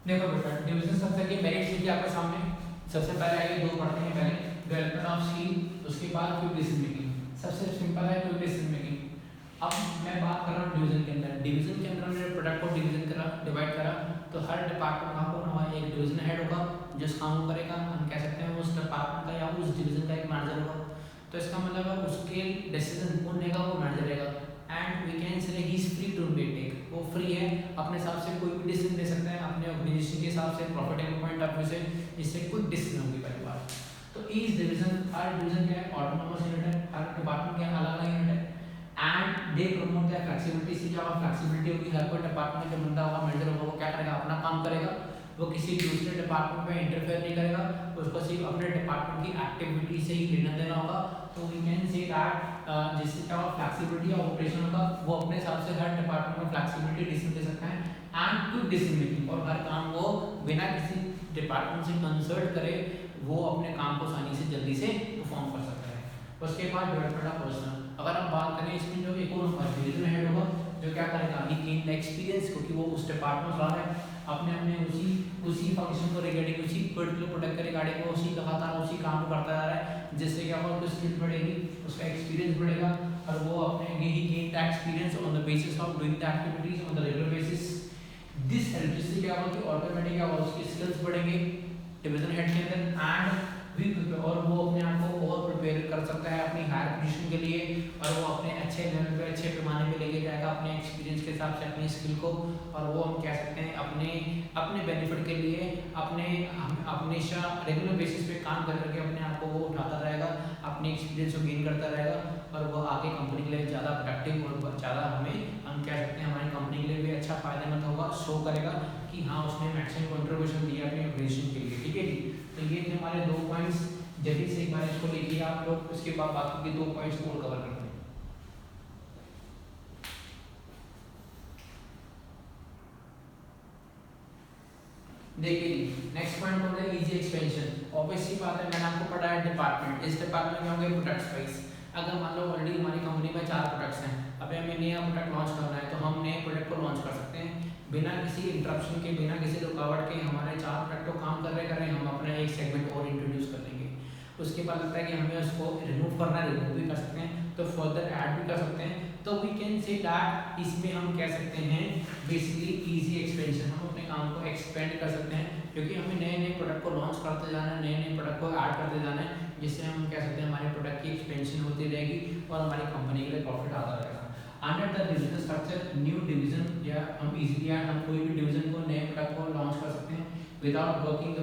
देखो बेटा, डिवीजन स्ट्रक्चर के मेरिट्स लिखिए आपके सामने। सबसे पहले आइए दो पढ़ते हैं, पहले डेवलपमेंट ऑफ स्किल, उसके बाद क्विक डिसीजन मेकिंग। सबसे सिंपल है क्विक डिसीजन मेकिंग। अब मैं बात कर रहा हूँ डिवीजन के अंदर, डिवीजन के अंदर हमने प्रोडक्ट को डिवाइड करा, तो हर डिपार्टमेंट का कौन एक डिवीजन हेड होगा जो इस काम को करेगा, हम कह सकते हैं उस डिपार्टमेंट का या उस डिवीजन का एक मैनेजर होगा। तो इसका मतलब है उसके डिसीजन कौन लेगा, वो मैनेजर लेगा। And we can say he is free to take, वो फ्री है, अपने हिसाब से कोई भी डिसीजन ले सकता है अपने ऑर्गेनाइजेशन के हिसाब से, प्रॉफिटेबल पॉइंट ऑफ व्यू से, जिससे कोई डिसीजन होगी पहली बार। तो ईच डिवीजन, हर डिवीजन क्या है ऑटोनोमस यूनिट है, हर डिपार्टमेंट क्या अलग अलग यूनिट है and they promote the flexibility. से क्या फ्लेक्सिबिलिटी होगी, हर कोई डिपार्टमेंट का बंदा होगा, मैनेजर होगा, वो क्या करेगा अपना काम करेगा, वो किसी दूसरे डिपार्टमेंट में इंटरफेयर नहीं करेगा, उसको सिर्फ अपने डिपार्टमेंट की एक्टिविटी से ही लेना देना होगा। तो वी कैन से दैट जिससे क्या फ्लेक्सिबिलिटी ऑफ ऑपरेशन होगा, वो अपने हिसाब से हर डिपार्टमेंट में फ्लेक्सिबिलिटी डिसीजन ले सकता है एंड क्विक डिसीजन मेकिंग, और हर काम वो बिना किसी डिपार्टमेंट से कंसल्ट करे वो अपने काम को आसानी से जल्दी से परफॉर्म कर सकता है। उसके बाद डेवलपमेंट ऑफ पर्सनल, अगर हम बात करें इसमें जो एक और डिवीजन हेड होगा जो क्या करेगा, ही गेन एक्सपीरियंस, क्योंकि वो उस डिपार्टमेंट से आ रहा है, अपने अपने उसी फंक्शन को रिगार्डिंग, उसी पर्टिकुलर प्रोडक्ट के रिगार्डिंग वो उसी लगातार उसी काम को करता जा रहा है, जिससे क्या होगा उसकी स्किल बढ़ेगी, उसका एक्सपीरियंस बढ़ेगा, और वो अपने ही gain the experience on the basis of doing the activities on the regular basis. This help, जिससे क्या होगा कि ऑटोमेटिक क्या होगा उसकी स्किल्स बढ़ेंगे डिवीजन हेड के अंदर, एंड भी और वो अपने आप को और प्रिपेयर कर सकता है अपनी हायर पोजीशन के लिए, और वो अपने अच्छे लेवल पे अच्छे पैमाने पे लेके जाएगा अपने एक्सपीरियंस के हिसाब से अपनी स्किल को, और वो हम कह सकते हैं अपने अपने बेनिफिट के लिए अपने हमेशा रेगुलर बेसिस पे काम कर करके अपने आप को वो उठाता रहेगा, अपने एक्सपीरियंस को गेन करता रहेगा, और वो आगे कंपनी के लिए ज़्यादा प्रोडक्टिव और ज़्यादा हम कह सकते हैं हमारी कंपनी के लिए भी अच्छा फायदेमंद होगा, शो करेगा कि हाँ उसने मैक्सिमम कंट्रीब्यूशन दिया अपने ऑर्गेनाइजेशन के लिए। ठीक है जी, तो ये थे हमारे 2 पॉइंट्स, जल्दी से एक बार इसको लिखिए आप लोग, उसके बाद बाकी के 2 पॉइंट्स को और कवर करते हैं। देखिए नेक्स्ट पॉइंट होता है इजी एक्सपेंशन। ऑब्वियसली बात है, मैंने आपको पढ़ाया डिपार्टमेंट, इस डिपार्टमेंट में होंगे प्रोडक्ट्स वाइज। अगर मान लो ऑलरेडी हमारी कंपनी में 4 प्रोडक्ट्स हैं, अभी हमें नया प्रोडक्ट लॉन्च करना है, तो हम नए प्रोडक्ट को लॉन्च कर सकते हैं बिना किसी इंटरप्शन के, बिना किसी रुकावट के। हमारे 4 प्रोडक्ट तो काम कर रहे हम अपना एक सेगमेंट और इंट्रोड्यूस कर लेंगे, उसके बाद लगता है कि हमें उसको रिमूव करना है, रिमूव भी कर सकते हैं, तो फर्दर ऐड भी कर सकते हैं। तो वी कैन से दैट इसमें हम कह सकते हैं बेसिकली इजी एक्सपेंशन, हम अपने काम को एक्सपेंड कर सकते हैं, क्योंकि हमें नए नए प्रोडक्ट को लॉन्च करते जाना है, नए नए प्रोडक्ट को ऐड करते जाना है, जिससे हम कह सकते हैं हमारे प्रोडक्ट की एक्सपेंशन होती रहेगी और हमारी कंपनी के लिए प्रॉफिट आता रहेगा। Under the division structure, new division, या हम इजीली हम कोई भी डिवीजन को नए प्रोडक्ट को लॉन्च कर सकते हैं विदाउट वर्किंग,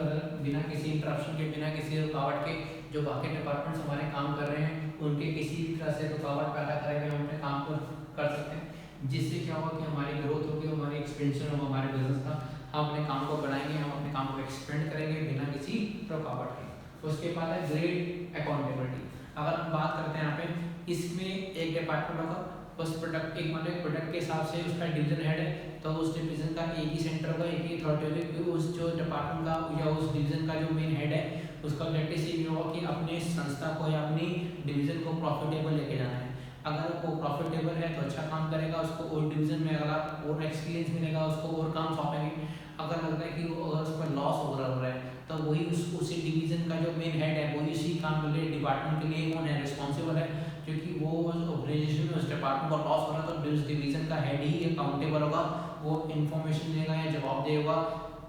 बिना किसी इंटरप्शन के, बिना किसी रुकावट के। जो बाकी डिपार्टमेंट्स हमारे काम कर रहे हैं उनके किसी भी तरह से रुकावट पैदा करेंगे, हम अपने काम को कर सकते हैं, जिससे क्या होगा कि हमारी ग्रोथ होगी, हमारी एक्सपेंशन होगा हमारे बिजनेस का, हम अपने काम को बढ़ाएंगे, हम अपने काम को एक्सपेंड करेंगे बिना किसी रुकावट के। उसके बाद है ग्रेट अकाउंटेबिलिटी। अगर हम बात करते हैं यहाँ पे, इसमें एक डिपार्टमेंट होगा, उस प्रोडक्ट एक मतलब प्रोडक्ट के हिसाब से उसका डिवीजन हेड है, तो उस डिवीजन का एक ही सेंटर होगा, एक ही अथॉरिटी होगी, उस जो डिपार्टमेंट का या उस डिवीजन का जो मेन हेड है उसका ऑब्जेक्टिव ये होगा कि अपने संस्था को या अपनी डिवीजन को प्रॉफिटेबल लेके जाना है। अगर वो प्रॉफिटेबल है तो अच्छा काम करेगा, उसको और डिवीजन में अगर और एक्सपीरियंस मिलेगा, उसको और काम सौंपेंगे। अगर लगता है कि वो अगर उसमें लॉस हो रहा है तो वही उसी डिवीजन का जो मेन हेड है वही उसी काम के लिए डिपार्टमेंट के लिए कौन है रिस्पॉन्सिबल है, क्योंकि वो ऑर्गेनाइजेशन में उस डिपार्टमेंट को लॉस हो रहा है तो उस डिवीजन का हेड ही अकाउंटेबल होगा, वो इन्फॉर्मेशन देगा या जवाब देगा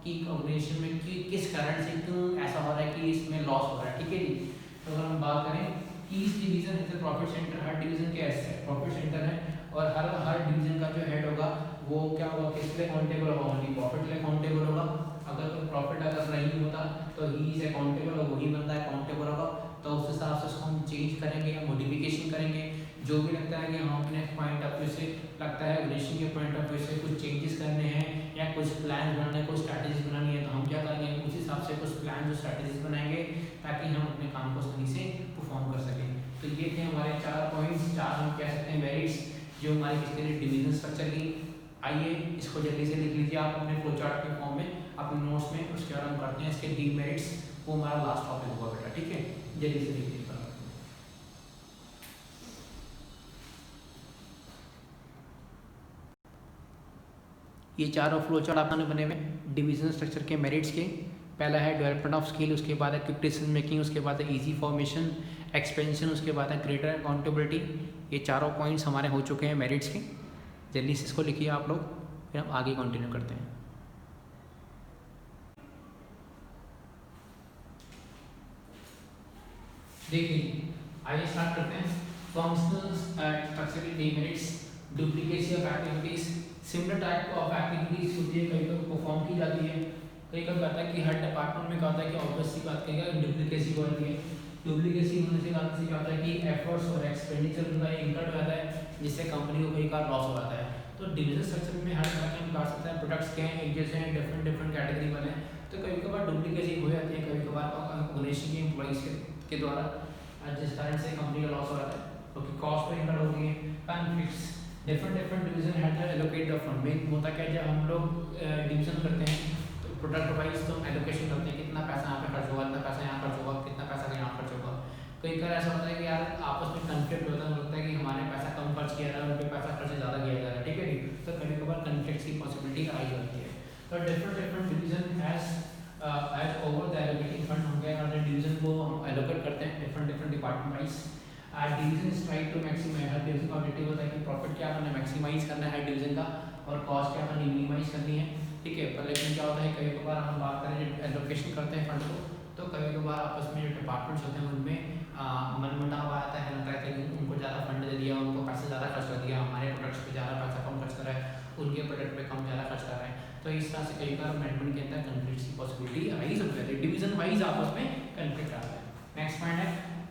कि ऑर्गेनाइजेशन में कि किस कारण से क्यों ऐसा हो रहा है कि इसमें लॉस हो रहा है। ठीक है जी, तो अगर हम बात करें कि इस division is profit centre, her division के ऐसे प्रॉफिट सेंटर है, और हर डिवीजन का जो हेड होगा वो क्या होगा, किस लिए अकाउंटेबल होगा, ओनली प्रॉफिट लिए अकाउंटेबल होगा। अगर कोई प्रॉफिट अगर नहीं होता तो ही इज अकाउंटेबल, और वही बंदा अकाउंटेबल होगा, तो उस हिसाब से उसको हम चेंज करेंगे या मॉडिफिकेशन करेंगे। जो भी लगता है कि हम अपने पॉइंट ऑफ व्यू से लगता है ऑर्गेनाइजेशन के पॉइंट ऑफ व्यू से कुछ चेंजेस करने हैं या कुछ प्लान बनाने हैं, कुछ स्ट्रैटेजीज बनानी है, तो हम क्या करेंगे उस हिसाब से कुछ प्लान और स्ट्रैटेजीज बनाएंगे ताकि हम अपने काम को सही से परफॉर्म कर सकें। तो ये थे हमारे 4 पॉइंट्स, 4 हम कह सकते हैं मेरिट्स जो हमारे किसके लिए डिवीजन स्ट्रक्चर की। आइए इसको जल्दी से लिख लीजिए आप अपने फ्लो चार्ट के फॉर्म में अपने नोट्स में, उसके बाद हम करते हैं इसके डीमेरिट्स, वो हमारा लास्ट टॉपिक होगा बेटा। ठीक है, जल्दी से लिख लीजिए। ये चारों फ्लो चार्ट आपने बने हुए डिवीजन स्ट्रक्चर के मेरिट्स के। पहला है डेवलपमेंट ऑफ स्किल, उसके बाद है क्विक डिसीजन मेकिंग, उसके बाद है इजी फॉर्मेशन एक्सपेंशन, उसके बाद है ग्रेटर अकाउंटेबिलिटी। ये चारों पॉइंट्स हमारे हो चुके हैं मेरिट्स के। जल्दी से इसको लिखिए आप लोग, फिर हम आगे कंटिन्यू करते हैं। देखिए आइए स्टार्ट करते हैं। Functional structural demerits duplicacy of activities, similar type of activities होती है, कई बार परफॉर्म की जाती है। कई बार कहता है कि हर डिपार्टमेंट में क्या होता है कि ऑब्वियस सी बात कहेगा डुप्लीकेसी हो जाती है। डुप्लीकेसी होने से कारण से क्या होता है कि एफर्ट्स और एक्सपेंडिचर उनका इंकर्ड हो जाता है, जिससे कंपनी को कई बार लॉस हो जाता है। तो डिविजन स्ट्रक्चर में हर तरह के हम कर सकते हैं, प्रोडक्ट्स के हैं एक जैसे हैं, डिफरेंट डिफरेंट कैटेगरी वाले हैं, तो कभी कभार डुप्लीकेसी हो जाती है, कभी कभार ऑर्गेनाइजेशन के एम्प्लॉइज के द्वारा, जिस कारण से कंपनी का लॉस हो जाता है, क्योंकि कॉस्ट तो इंकर्ड होती है। Conflicts, different different division had to allocate the fund. Main होता क्या है, जब हम लोग डिवीजन करते हैं तो प्रोडक्ट वाइज तो एलोकेशन करते हैं, कितना पैसा यहाँ पे खर्च होगा, इतना पैसा यहाँ खर्च होगा, कितना पैसा यहाँ खर्च होगा। कई बार ऐसा होता है कि यार आपस में कन्फ्लिक्ट होता है, लगता है कि हमारे पैसा कम खर्च किया जा रहा है, उन पे पैसा खर्च ज़्यादा किया जा रहा है, ठीक है नहीं, तो कभी कभार कन्फ्लिक्ट्स की पॉसिबिलिटी आई होती है। तो different different division edge over the allocating fund हो गया, और डिवीजन को हम एलोकेट करते हैं different different department wise. Division try to maximise, हर डिवीजन का ऑब्जेक्टिव होता है कि प्रॉफिट क्या करना है, मैक्सिमाइज करना है डिवीजन का, और कॉस्ट क्या करनी है, मिनिमाइज करनी है, ठीक है। पर लेकिन क्या होता है कई बार हम बात करें एलोकेशन करते हैं फंड को, तो कभी कभार आपस में जो डिपार्टमेंट्स होते हैं उनमें मनमुटाव आता है, लगता है कि उनको ज़्यादा फंड दे दिया, उनको पैसे ज़्यादा खर्च कर दिया, हमारे प्रोडक्ट्स पे ज़्यादा पैसा कम खर्च कर रहा है, उनके प्रोडक्ट पे कम ज़्यादा खर्च कर रहा है। तो इस तरह से कई बार मैनेजमेंट के अंदर कन्फ्लिक्ट की पॉसिबिलिटी आई सकती है, डिवीजन वाइज आपस में कन्फ्लिक्ट आता है। नेक्स्ट पॉइंट है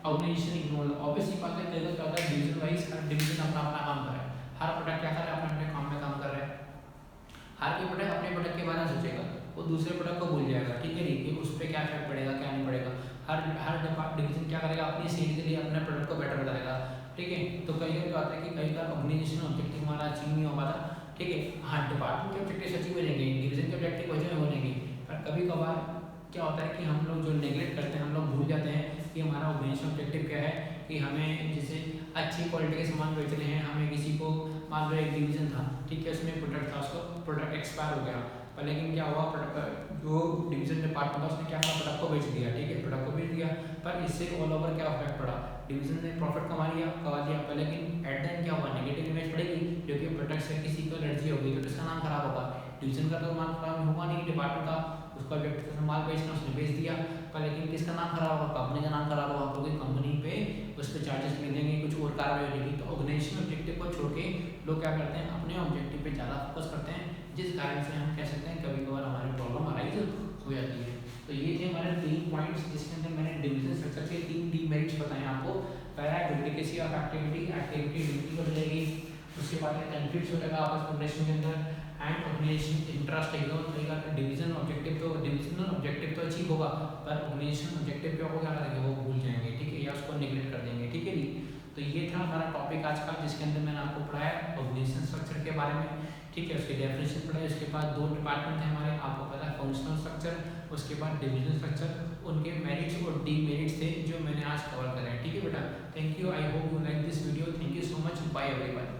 ऑर्गेनाइजेशन इग्नोर। ऑब्वियसली बात है, कई बार क्या होता है डिवीजन वाइज हर डिवीजन अपना अपना काम कर रहा है, हर प्रोडक्ट क्या कर रहा है, अपने अपने काम में काम कर रहा है, हर कोई प्रोडक्ट अपने प्रोडक्ट के बारे में सोचेगा, वो दूसरे प्रोडक्ट को भूल जाएगा, ठीक है नहीं, कि उस पर क्या इफेक्ट पड़ेगा क्या नहीं पड़ेगा। हर डिवीजन क्या करेगा, अपनी सेल के लिए अपने प्रोडक्ट को बेटर बताएगा, ठीक है। तो कई बार क्या होता है कि कई बार ऑर्गेनाइजेशन ऑब्जेक्टिव हमारा अचीव नहीं हो पाता, ठीक है। हाँ, डिपार्टमेंट के ऑब्जेक्टिव अचीव हो जाएंगे, डिवीजन के ऑब्जेक्टिव हो जाएंगे, पर कभी कभार क्या होता है कि हम लोग जो नेगलेक्ट करते हैं, हम लोग भूल जाते हैं कि हमारा ऑर्गेनाइजेशन ऑब्जेक्टिव क्या है, कि हमें जैसे अच्छी क्वालिटी के सामान बेचने हैं, हमें किसी को मान लो एक डिवीजन था, ठीक है, उसमें प्रोडक्ट था, उसको प्रोडक्ट एक्सपायर हो गया, पर लेकिन क्या हुआ, जो डिवीजन डिपार्टमेंट था उसने क्या करा, प्रोडक्ट को बेच दिया, ठीक है, प्रोडक्ट को बेच दिया, पर इससे ऑल ओवर क्या इफेक्ट पड़ा, डिवीजन ने प्रॉफिट कमा लिया पर लेकिन एट द एंड क्या हुआ, नेगेटिव इमेज पड़ेगी, जो कि प्रोडक्ट से किसी को एलर्जी होगी तो इसका नाम खराब होगा। डिवीजन का तो नाम खराब होगा नहीं, डिपार्टमेंट का, उसका व्यक्ति माल बेचना, उसने बेच दिया, पर लेकिन किसका नाम खराब होगा, कंपनी का नाम खराब होगा, क्योंकि कंपनी पे उस पर चार्जेस मिलेंगे, कुछ और कार्रवाई हो जाएगी। तो ऑर्गेनाइजेशन ऑब्जेक्टिव को छोड़ के लोग क्या करते हैं, अपने ऑब्जेक्टिव पे ज़्यादा फोकस करते हैं, जिस कारण से हम कह सकते हैं कभी कभार हमारी प्रॉब्लम अराइज हो जाती है। तो ये थे हमारे 3 पॉइंट्स, जिसके अंदर मैंने डिवीजन स्ट्रक्चर के 3 डीमेरिट्स बताए आपको। पहला है डुप्लीकेसी ऑफ एक्टिविटी हो जाएगी, उसके बाद में कन्फ्लिक्ट्स हो जाएगा आपस में ऑर्गेनाइजेशन के अंदर, एंड ऑर्गेनाइजेशन इंटरेस्ट एकदम होगा, डिवीजन ऑब्जेक्टिव तो डिविजनल ऑब्जेक्टिव तो अचीव होगा, पर ऑर्गेनाइजेशन ऑब्जेक्टिव पे वो क्या करेंगे, वो भूल जाएंगे, ठीक है, या उसको निगलेक्ट कर देंगे, ठीक है जी। तो ये था हमारा टॉपिक आज का, जिसके अंदर मैंने आपको पढ़ाया ऑर्गेनाइजेशन स्ट्रक्चर के बारे में, ठीक है, उसके डेफिनेशन पढ़ाई, उसके बाद 2 डिपार्टमेंट थे हमारे, आपको पता है फंक्शनल स्ट्रक्चर, उसके बाद डिविजन स्ट्रक्चर, उनके मेरिट्स और डीमेरिट्स थे जो मैंने आज कवर करे हैं, ठीक है बेटा। Thank you, I hope you like this video, thank you so much, bye everyone.